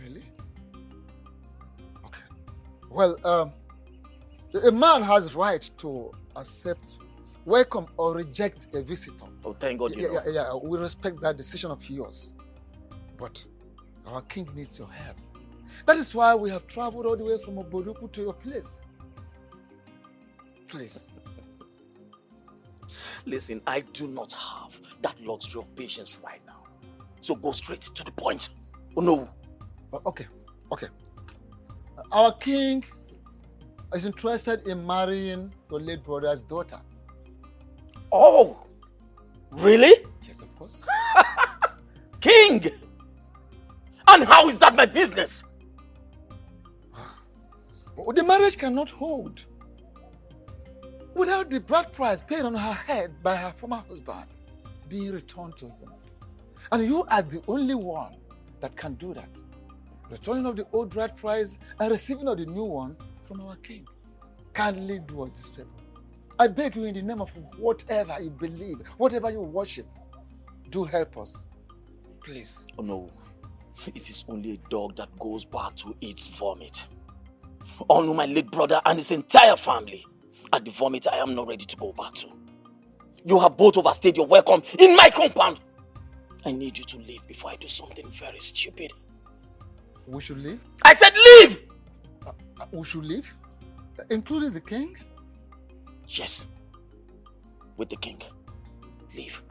Really? Okay. Well, a man has right to accept, welcome or reject a visitor. Oh, thank God you know. Yeah, we respect that decision of yours. But our king needs your help. That is why we have traveled all the way from Obodoku to your place. Please. Listen, I do not have that luxury of patience right now. So go straight to the point. Oh no. Okay. Our king is interested in marrying your late brother's daughter. Oh, really? Yes, of course. King! And how is that my business? The marriage cannot hold without the bride price paid on her head by her former husband being returned to him. And you are the only one that can do that. Returning of the old bride price and receiving of the new one from our king. Kindly do us this favor. I beg you in the name of whatever you believe, whatever you worship, do help us. Please. Oh no. It is only a dog that goes back to its vomit. Honor my late brother and his entire family. At the vomit I am not ready to go back to. You have both overstayed your welcome in my compound. I need you to leave before I do something very stupid. We should leave? I said leave! We should leave? Including the king? Yes. With the king. Leave.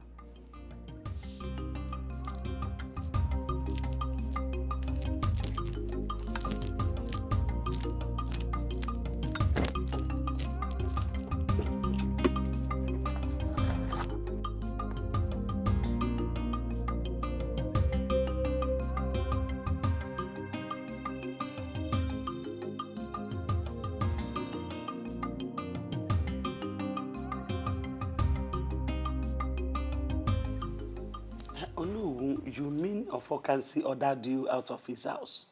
You mean Ofokansi ordered you out of his house?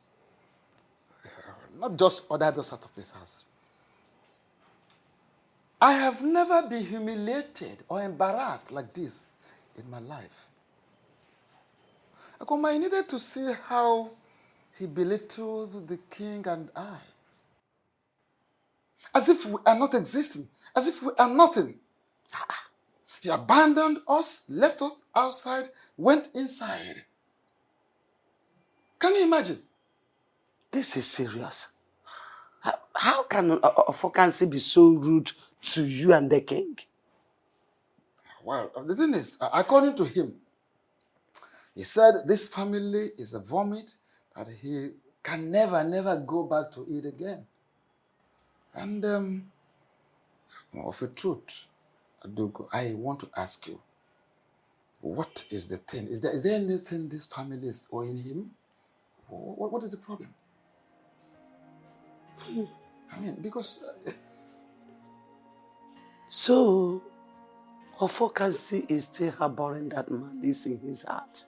Not just ordered us out of his house. I have never been humiliated or embarrassed like this in my life. I needed to see how he belittled the king and I. As if we are not existing, as if we are nothing. He abandoned us, left us outside, went inside. Can you imagine? This is serious. How can Ofokansi be so rude to you and the king? Well, the thing is, according to him, he said this family is a vomit that he can never go back to it again. And of a truth, Adugo, I want to ask you, what is the thing? Is there anything this family is owing him? What is the problem? I mean, because... So, Ofokansi is still harboring that malice in his heart,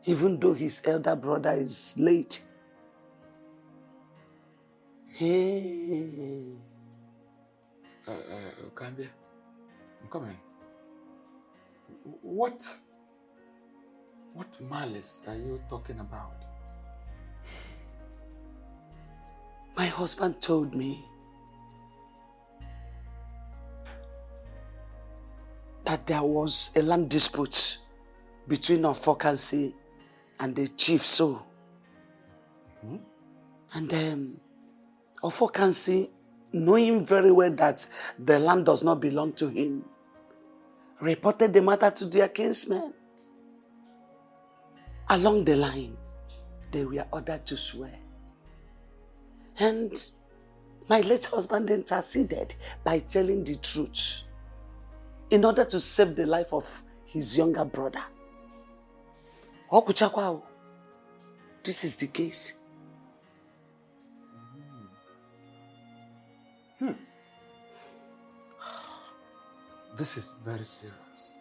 even though his elder brother is late. Hey. Gambia, I'm coming. What malice are you talking about? My husband told me that there was a land dispute between Ofokansi and the chief, so. And Ofokansi, knowing very well that the land does not belong to him, reported the matter to their kinsmen. Along the line, they were ordered to swear. And my late husband interceded by telling the truth in order to save the life of his younger brother. Okuchakwa, this is the case. This is very serious.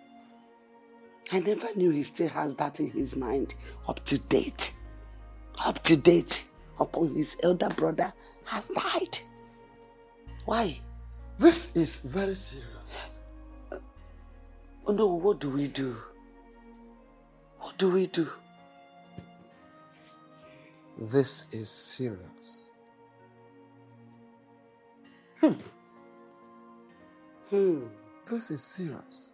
I never knew he still has that in his mind. Up to date. Up to date. Upon his elder brother has died. Why? This is very serious. Oh no, what do we do? What do we do? This is serious. This is serious.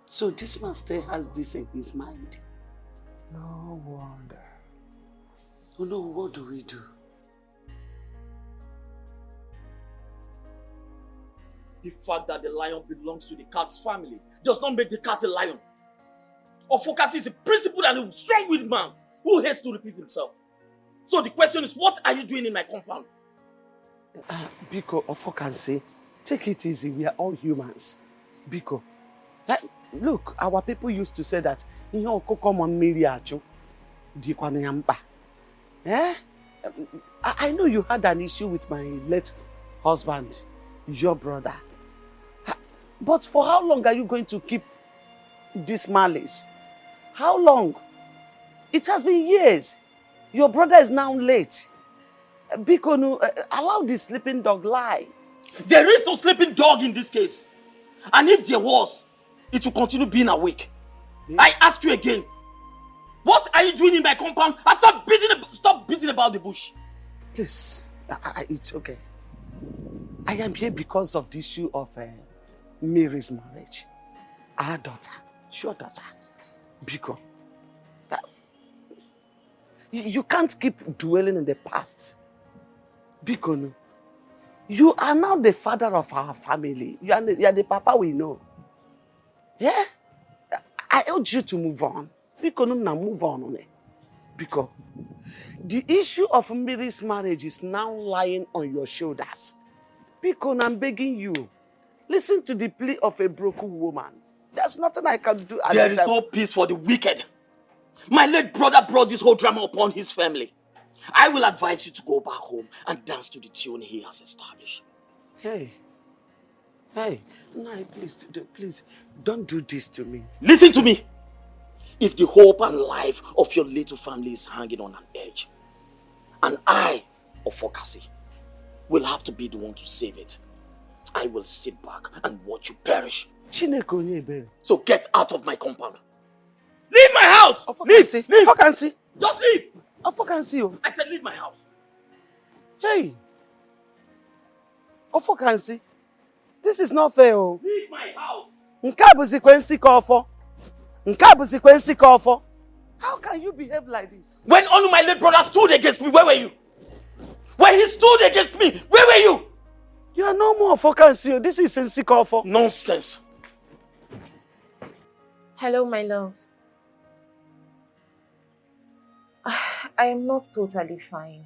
So this man still has this in his mind. No wonder. Oh no, what do we do? The fact that the lion belongs to the cat's family does not make the cat a lion. Ofokasi is a principled and a strong-willed man who hates to repeat himself. So the question is, what are you doing in my compound? Biko, Ofokasi, take it easy. We are all humans. Biko, look, our people used to say that I know you had an issue with my late husband, your brother. But for how long are you going to keep this malice? How long? It has been years. Your brother is now late. Biko, allow the sleeping dog lie. There is no sleeping dog in this case. And if there was, it will continue being awake. I ask you again, what are you doing in my compound? And stop beating about the bush. Please, it's okay. I am here because of the issue of Mary's marriage. Our daughter, your daughter, Biko. You can't keep dwelling in the past. Biko, no. You are now the father of our family. You are the papa we know. Yeah? I urge you to move on. Biko, no, now move on. Biko, the issue of Mary's marriage is now lying on your shoulders. Biko, I'm begging you. Listen to the plea of a broken woman. There's nothing I can do. There is no peace for the wicked. My late brother brought this whole drama upon his family. I will advise you to go back home and dance to the tune he has established. Hey, no, please, don't do this to me. Listen to me. If the hope and life of your little family is hanging on an edge, and I, Ofokasi, will have to be the one to save it, I will sit back and watch you perish. So get out of my compound. Leave my house! Leave! Ofokasi! Just leave! Ofokasi! I said leave my house. Hey! Ofokasi! This is not fair. Leave my house! How can you behave like this? When one of my late brothers stood against me, where were you? When he stood against me, where were you? You are no more Ofokasi. This is Nsikofo. Nonsense. Hello, my love. I am not totally fine.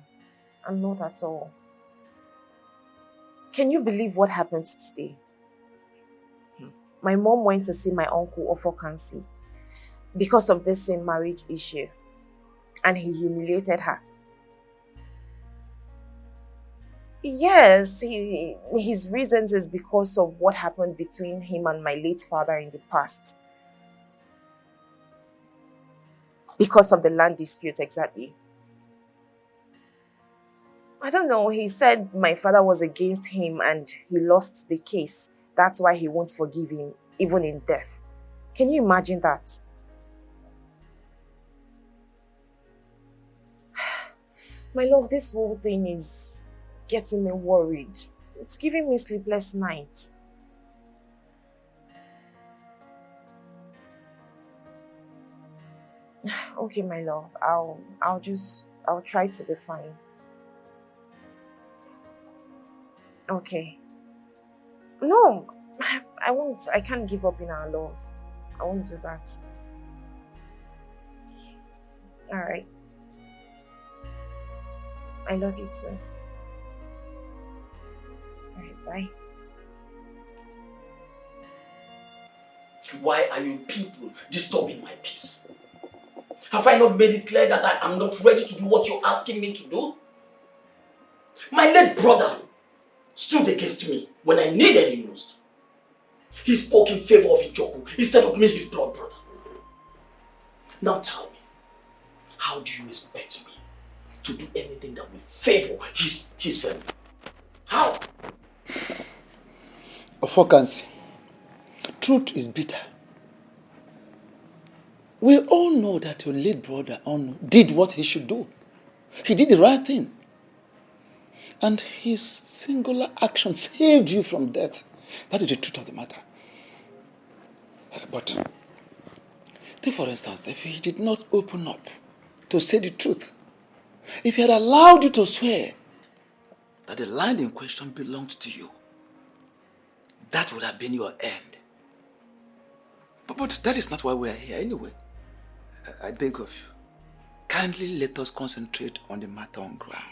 I'm not at all. Can you believe what happened today? My mom went to see my uncle Ofokansi because of this same marriage issue, and he humiliated her. Yes, his reasons is because of what happened between him and my late father in the past. Because of the land dispute, exactly. I don't know, he said my father was against him and he lost the case. That's why he won't forgive him, even in death. Can you imagine that? My love, this whole thing is getting me worried. It's giving me sleepless nights. Okay, my love, I'll try to be fine. Okay. No, I won't. I can't give up in our love. I won't do that. All right. I love you too. All right, bye. Why are you people disturbing my peace? Have I not made it clear that I am not ready to do what you're asking me to do? My late brother stood against me when I needed him most. He spoke in favor of Ijoku instead of me, his blood brother. Now tell me, how do you expect me to do anything that will favor his family? How? Ofokansi, truth is bitter. We all know that your late brother Onu did what he should do. He did the right thing. And his singular action saved you from death. That is the truth of the matter. But take for instance, if he did not open up to say the truth, if he had allowed you to swear that the land in question belonged to you, that would have been your end. But that is not why we are here anyway. I beg of you, kindly let us concentrate on the matter on ground.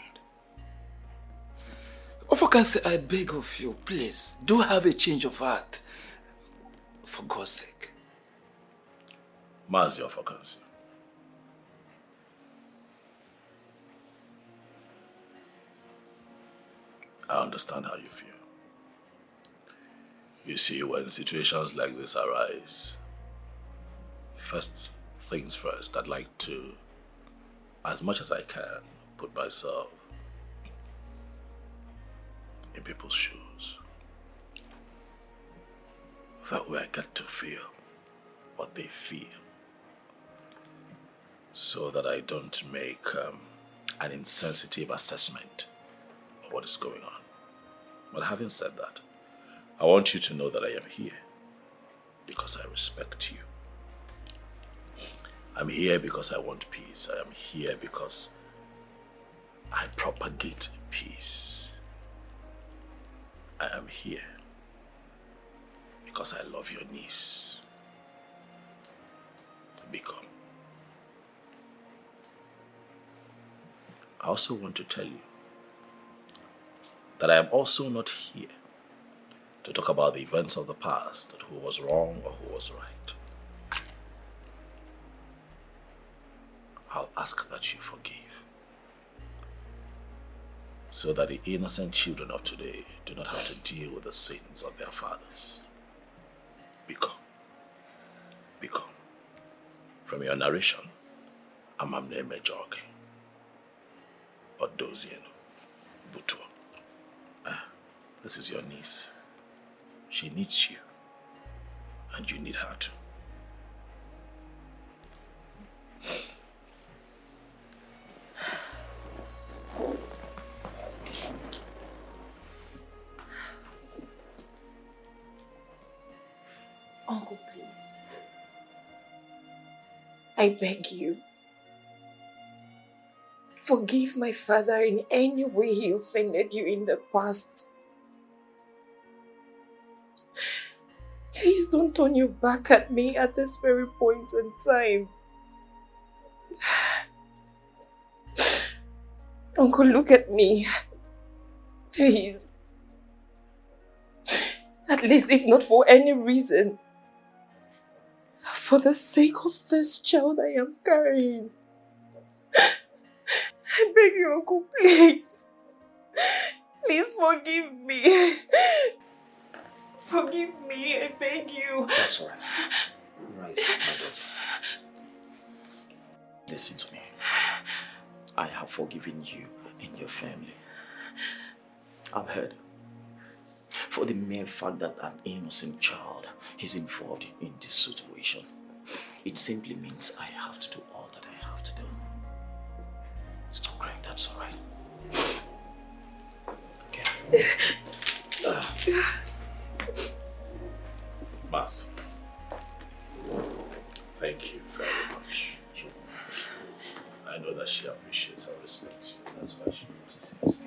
Ofokansi, I beg of you, please, do have a change of heart. For God's sake. Mazi Ofokansi. I understand how you feel. You see, when situations like this arise, first things first, I'd like to, as much as I can, put myself in people's shoes. That way I get to feel what they feel, so that I don't make an insensitive assessment of what is going on. But having said that, I want you to know that I am here because I respect you. I'm here because I want peace. I am here because I propagate peace. I am here because I love your niece, Biko. I also want to tell you that I am also not here to talk about the events of the past, and who was wrong or who was right. I'll ask that you forgive, so that the innocent children of today do not have to deal with the sins of their fathers. Biko. From your narration, Amamne Mejoge, Odozieno, Butua. This is your niece. She needs you, and you need her too. Uncle, please. I beg you. Forgive my father in any way he offended you in the past. Please don't turn your back at me at this very point in time. Uncle, look at me. Please. At least if not for any reason, for the sake of this child I am carrying. I beg you, Uncle, please. Please forgive me. Forgive me, I beg you. That's all right. Right, my daughter. Listen to me. I have forgiven you and your family. I've heard. For the mere fact that an innocent child is involved in this situation, it simply means I have to do all that I have to do. Stop crying, that's all right. Okay. Mas, thank you very much. I know that she appreciates and respects you. That's why she notices you.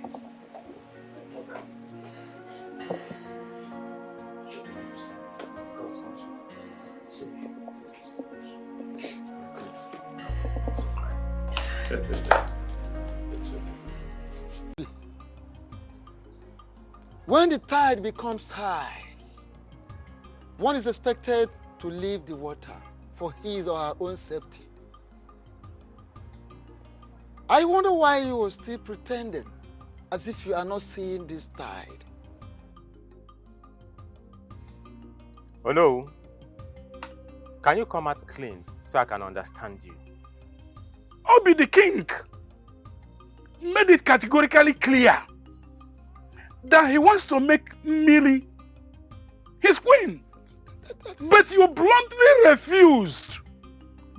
It's okay. When the tide becomes high, one is expected to leave the water for his or her own safety. I wonder why you are still pretending as if you are not seeing this tide. Oh no. Can you come out clean so I can understand you? Obie the king made it categorically clear that he wants to make Miri his queen. But you bluntly refused,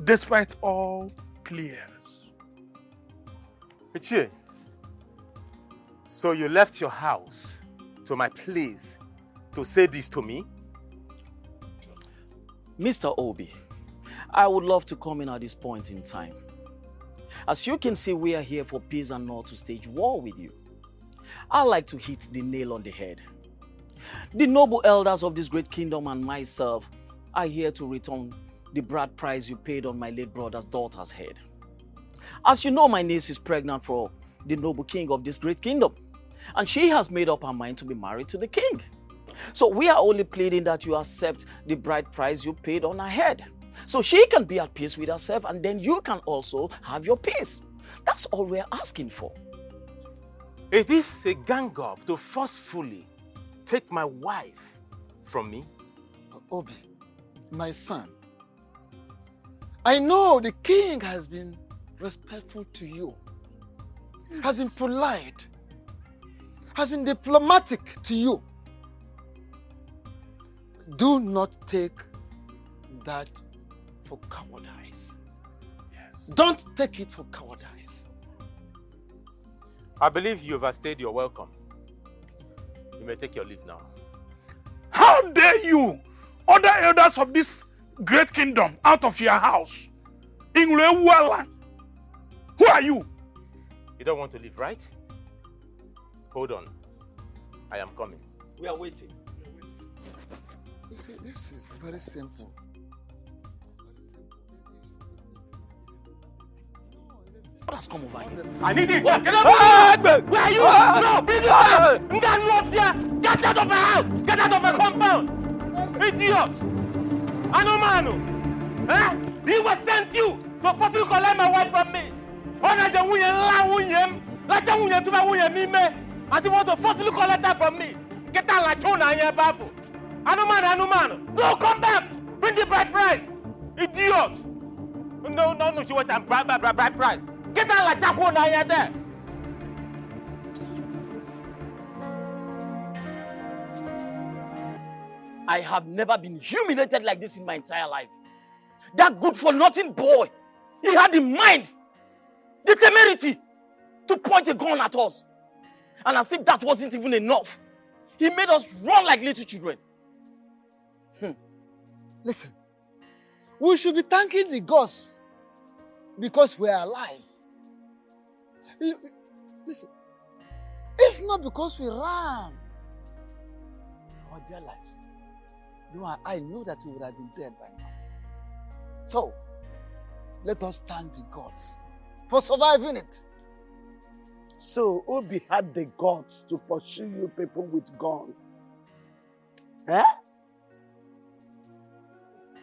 despite all pleas. Ichie, so you left your house to my place to say this to me? Mr. Obie, I would love to come in at this point in time. As you can see, we are here for peace and not to stage war with you. I like to hit the nail on the head. The noble elders of this great kingdom and myself are here to return the bride price you paid on my late brother's daughter's head. As you know, my niece is pregnant for the noble king of this great kingdom, and she has made up her mind to be married to the king. So we are only pleading that you accept the bride price you paid on her head, so she can be at peace with herself, and then you can also have your peace. That's all we're asking for. Is this a gang up to forcefully take my wife from me? Obie, my son, I know the king has been respectful to you, has been polite, has been diplomatic to you. Do not take that for cowardice. Yes. Don't take it for cowardice. I believe you overstayed your welcome. You may take your leave now. How dare you order elders of this great kingdom out of your house? In Nollywood. Who are you? You don't want to leave, right? Hold on. I am coming. We are waiting. You see, this is very simple. What has come over here? I need it! What? Get out! Where are you? No! Bring it back! Get out of my house! Get out of my compound! Idiot! Anomano! Eh? He was sent you to forcefully collect my wife from me! Honor the woman, la woman, like the woman to my woman, me, as he want to forcefully collect that from me. Get out like Chona here, Bafu! Anomano! No, come back! Bring the bride price! Idiot! No, she wants a bride price. Get out like Chona here there! I have never been humiliated like this in my entire life. That good-for-nothing boy, he had the mind, the temerity to point a gun at us. And as if that wasn't even enough, he made us run like little children. Listen, we should be thanking the gods because we are alive. Listen, if not because we ran for our dear lives, you and I know that we would have been dead by now. So, let us thank the gods for surviving it. So, Obie had the guts to pursue you people with gun. Eh?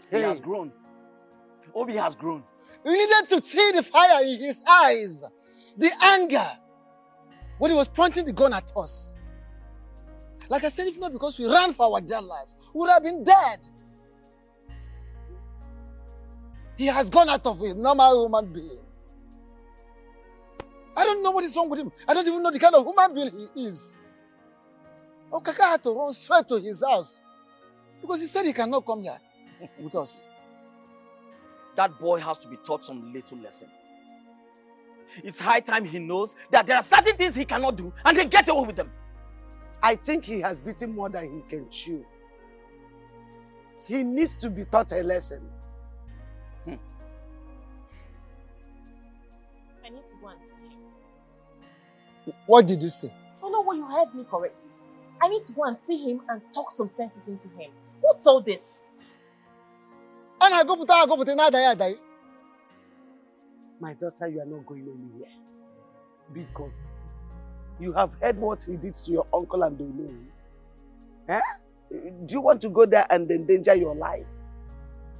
He has grown. Obie has grown. We needed to see the fire in his eyes, the anger, when he was pointing the gun at us. Like I said, if not because we ran for our dear lives, we would have been dead. He has gone out of it, normal human being. I don't know what is wrong with him. I don't even know the kind of human being he is. Okaka had to run straight to his house because he said he cannot come here with us. That boy has to be taught some little lesson. It's high time he knows that there are certain things he cannot do and then get away with them. I think he has beaten more than he can chew. He needs to be taught a lesson. I need to go and see him. What did you say? Oh no, well, you heard me correctly. I need to go and see him and talk some senses into him. What's all this? My daughter, you are not going anywhere. Be gone. You have heard what he did to your uncle and Olu. Eh? Do you want to go there and endanger your life?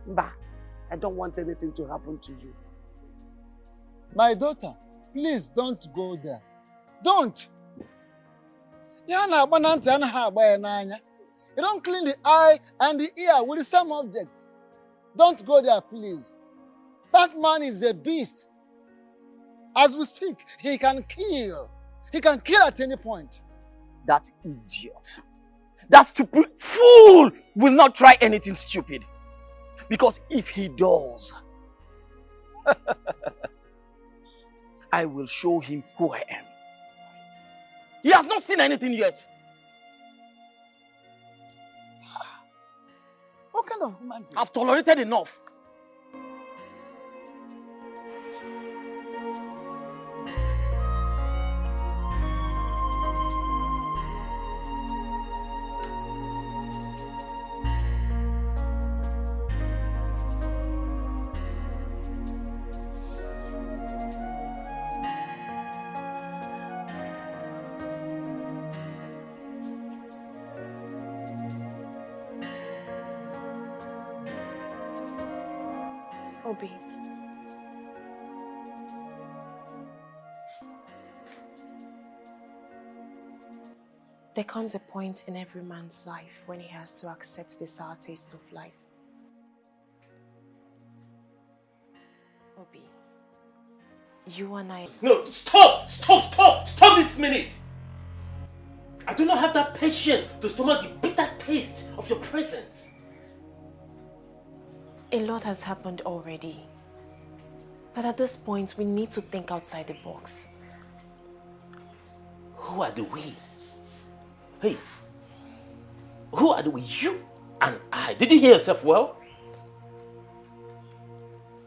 Bah, I don't want anything to happen to you. My daughter, please don't go there. Don't. You don't clean the eye and the ear with the same object. Don't go there, please. That man is a beast. As we speak, he can kill. He can kill at any point. That idiot, that stupid fool will not try anything stupid. Because if he does, I will show him who I am. He has not seen anything yet. What kind of human being? I've tolerated enough. Obie. There comes a point in every man's life when he has to accept the sour taste of life. Obie, you and I... No, stop! Stop this minute! I do not have that patience to stomach the bitter taste of your presence. A lot has happened already. But at this point, we need to think outside the box. Who are the we? Hey, who are the we? You and I. Did you hear yourself well?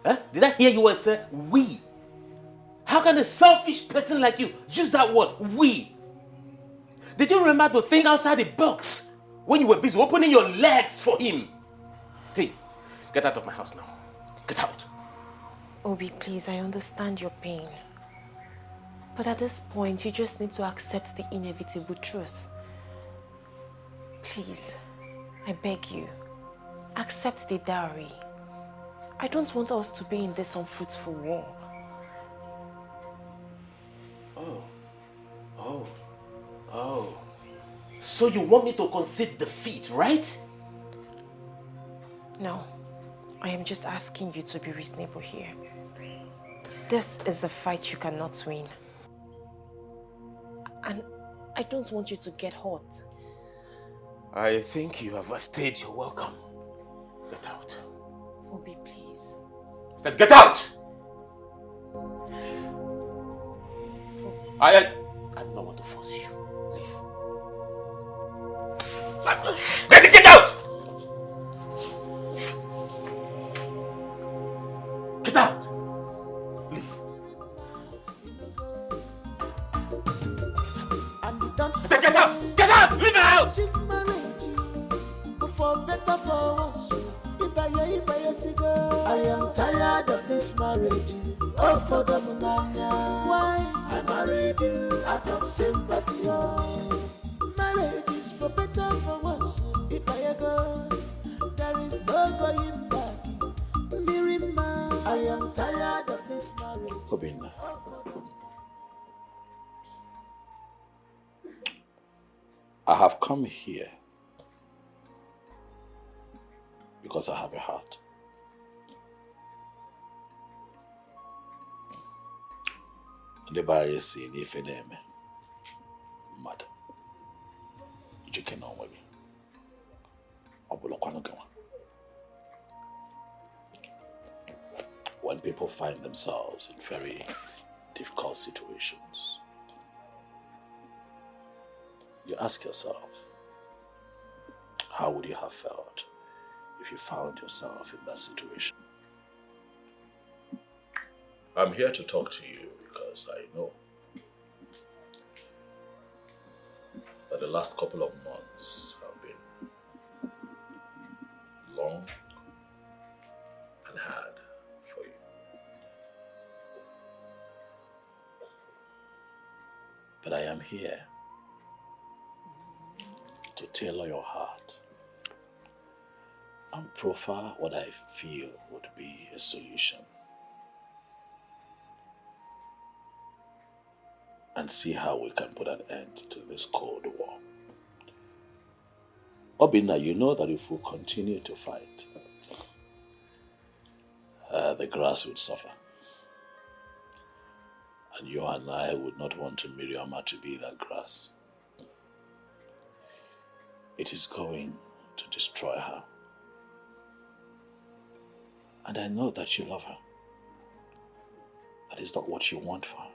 Huh? Did I hear you well say we? How can a selfish person like you use that word, we? Did you remember to think outside the box when you were busy opening your legs for him? Hey, get out of my house now. Get out. Obie, please, I understand your pain. But at this point, you just need to accept the inevitable truth. Please, I beg you, accept the dowry. I don't want us to be in this unfruitful war. Oh. So you want me to concede defeat, right? No, I am just asking you to be reasonable here. This is a fight you cannot win. And I don't want you to get hurt. I think you have overstayed your welcome. Get out. Obie, please. I said get out! I do not want to force you. Leave. Get out! Get out! Leave. I said get out! Get out! Leave my house! I am tired of this marriage. Oh, for the munanya. Why I married you out of sympathy? Oh, marriage is for better, for worse. If I go, there is no going back. Mirima, I am tired of this marriage. Obinna, I have come here because I have a heart. The Bible says, if you name mad, you can know me. When people find themselves in very difficult situations, you ask yourself, how would you have felt if you found yourself in that situation? I'm here to talk to you because I know that the last couple of months have been long and hard for you. But I am here to tailor your heart and proffer what I feel would be a solution. And see how we can put an end to this Cold War. Obina, you know that if we continue to fight, the grass would suffer. And you and I would not want Miriama to be that grass. It is going to destroy her. And I know that you love her. That is not what you want for her.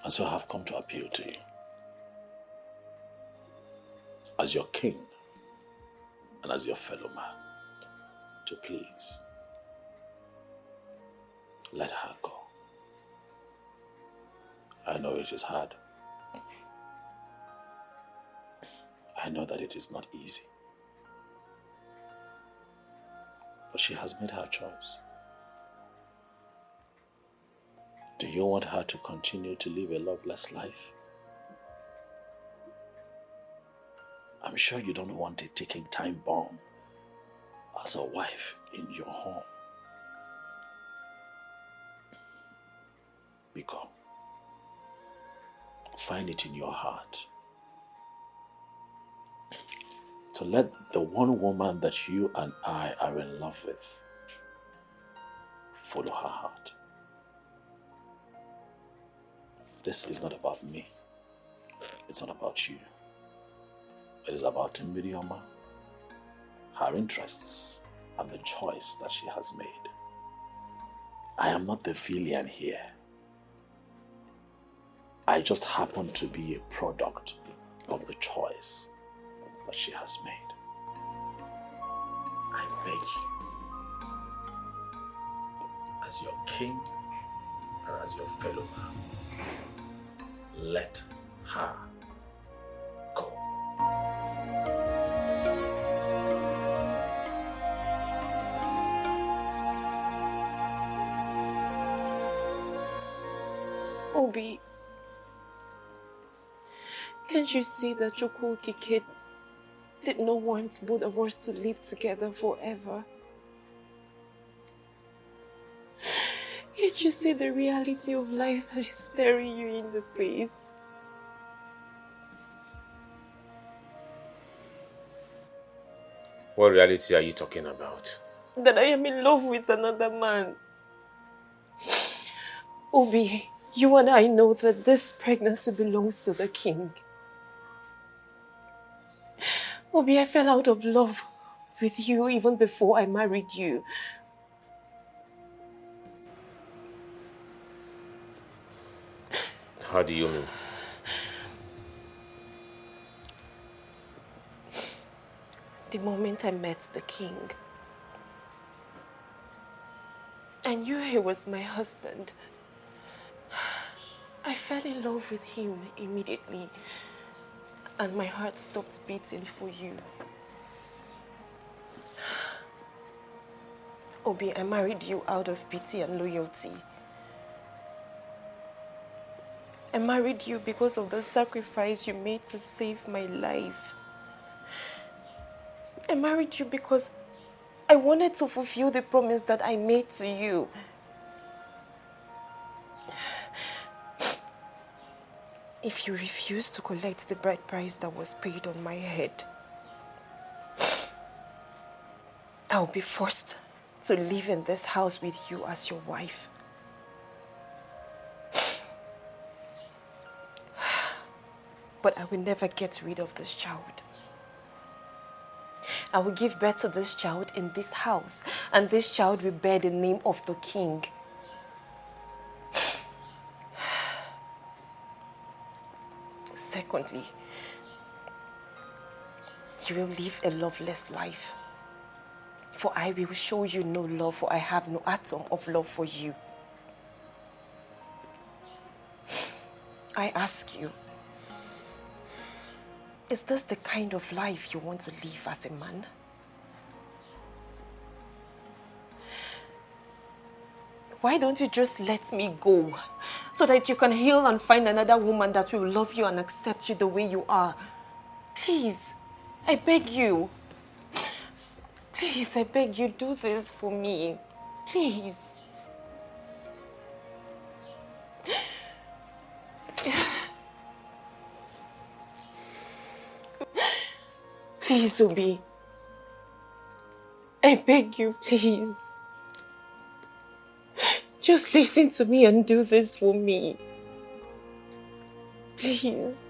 And so I have come to appeal to you. As your king and as your fellow man, to please let her go. I know it is hard. I know that it is not easy. But she has made her choice. Do you want her to continue to live a loveless life? I'm sure you don't want a ticking time bomb as a wife in your home. Biko, find it in your heart to let the one woman that you and I are in love with follow her heart. This is not about me. It's not about you. It is about Miriama, her interests, and the choice that she has made. I am not the villain here. I just happen to be a product of the choice that she has made. I beg you, as your king or as your fellow man, let her go. Obie, can't you see that Chukwukike did not want both of us to live together forever? Can't you see the reality of life that is staring you in the face? What reality are you talking about? That I am in love with another man. Obie, you and I know that this pregnancy belongs to the king. Obie, I fell out of love with you even before I married you. How do you mean? The moment I met the king, I knew he was my husband. I fell in love with him immediately, and my heart stopped beating for you. Obie, I married you out of pity and loyalty. I married you because of the sacrifice you made to save my life. I married you because I wanted to fulfill the promise that I made to you. If you refuse to collect the bride price that was paid on my head, I'll be forced to live in this house with you as your wife. But I will never get rid of this child. I will give birth to this child in this house, and this child will bear the name of the king. Secondly, you will live a loveless life. For I will show you no love, for I have no atom of love for you. I ask you, is this the kind of life you want to live as a man? Why don't you just let me go so that you can heal and find another woman that will love you and accept you the way you are? Please, I beg you. Please, I beg you, do this for me. Please. Please, Obie. I beg you, please. Just listen to me and do this for me. Please.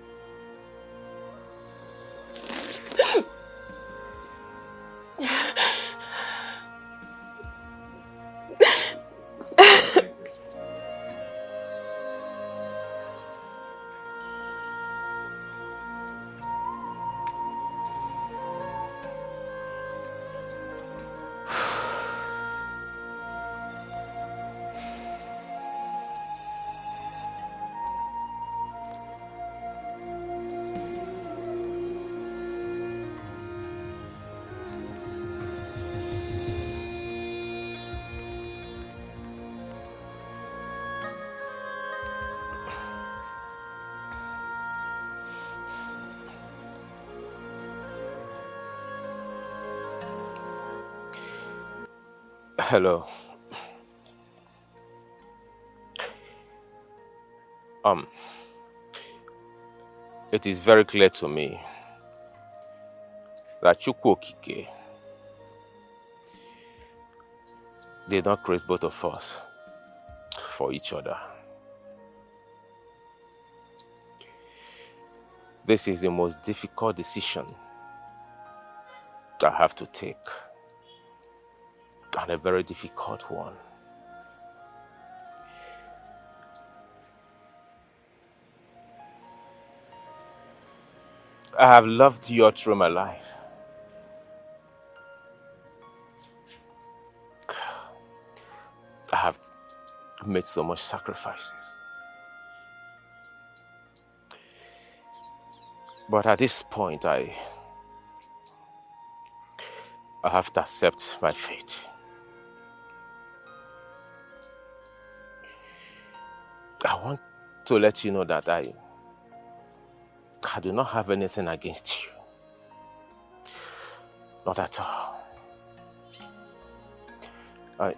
Hello. It is very clear to me that Chukwu Okike did not create both of us for each other. This is the most difficult decision I have to take, and a very difficult one. I have loved you all through my life. I have made so much sacrifices. But at this point, I have to accept my fate. I want to let you know that I do not have anything against you. Not at all. I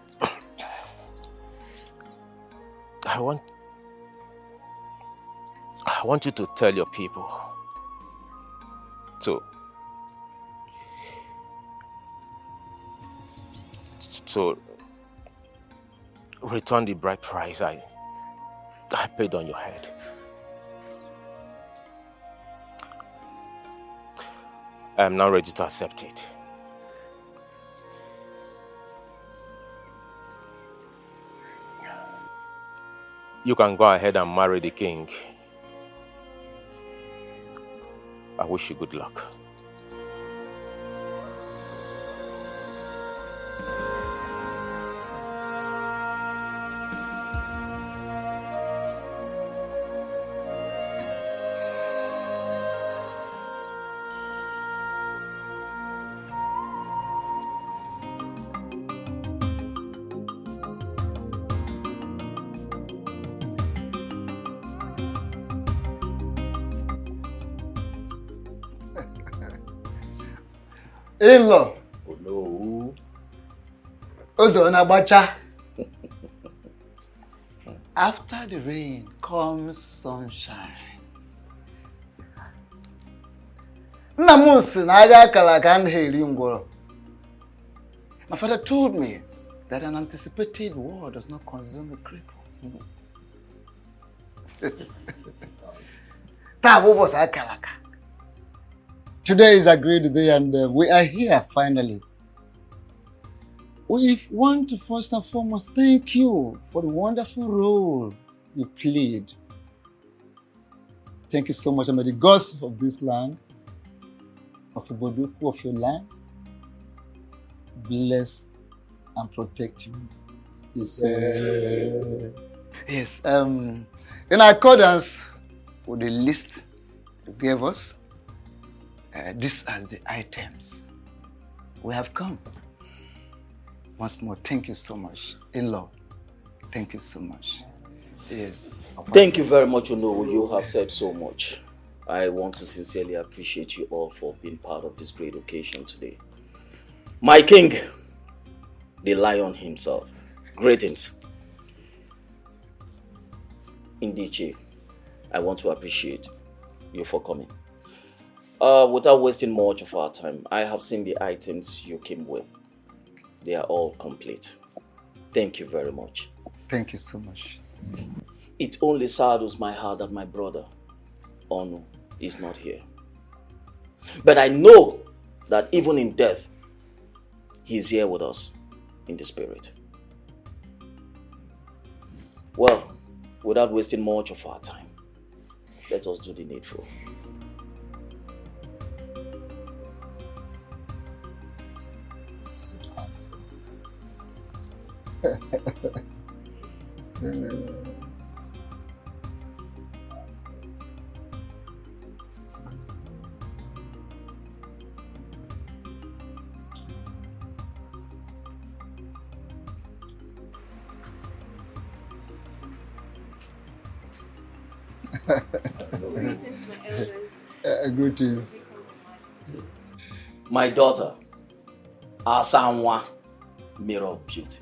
want you to tell your people to return the bride price I paid on your head. I am now ready to accept it. You can go ahead and marry the king. I wish you good luck. In-law. Oh no. Ozo Nabacha. After the rain comes sunshine. Namus naga kalakan heli ngoro. My father told me that an anticipated war does not consume a cripple. Today is a great day and we are here finally. We want to first and foremost thank you for the wonderful role you played. Thank you so much. And may the gods of this land, of Uboduku, of your land, bless and protect you. Yes. In accordance with the list you gave us, these are the items we have come. Once more, thank you so much. In-law, thank you so much. Yes. Thank you very much, Ono. You have said so much. I want to sincerely appreciate you all for being part of this great occasion today. My king, the lion himself, greetings. Indeed, I want to appreciate you for coming. Without wasting much of our time, I have seen the items you came with. They are all complete. Thank you very much. Thank you so much. It only saddens my heart that my brother, Onu, is not here. But I know that even in death, he is here with us in the spirit. Well, without wasting much of our time, let us do the needful. Greetings. My daughter, Asanwa, mirror of beauty.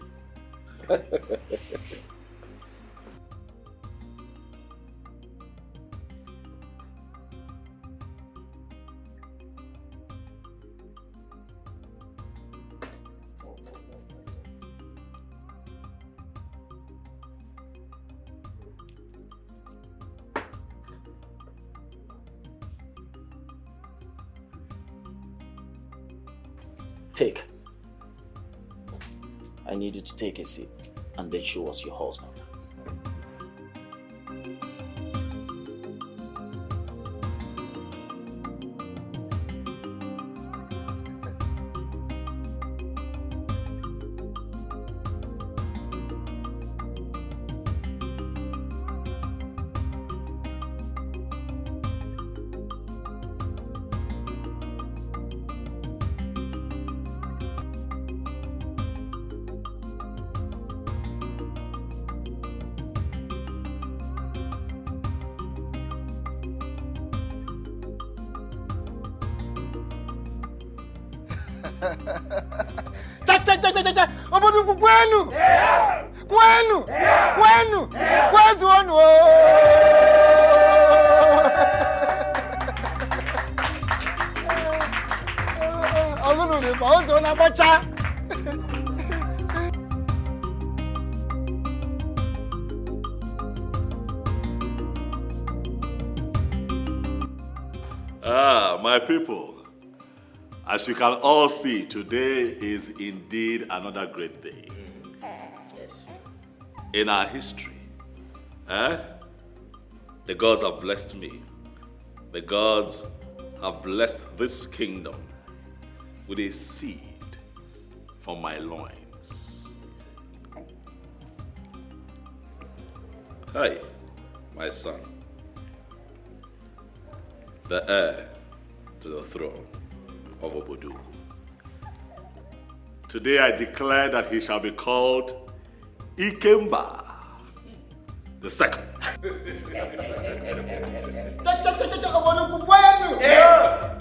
Take. I need you to take a seat and then show us your husband. Oboduku kwenu. Kwenu. Kwenu. Kwezu onu. Ogunu ni ba o so na bacha. My people. As you can all see, today is indeed another great day. Yes. In our history. The gods have blessed me. The gods have blessed this kingdom with a seed from my loins. Hi, my son. The heir to the throne of Oboduku. Today I declare that he shall be called Ikemba the second. Oboduku kwenu.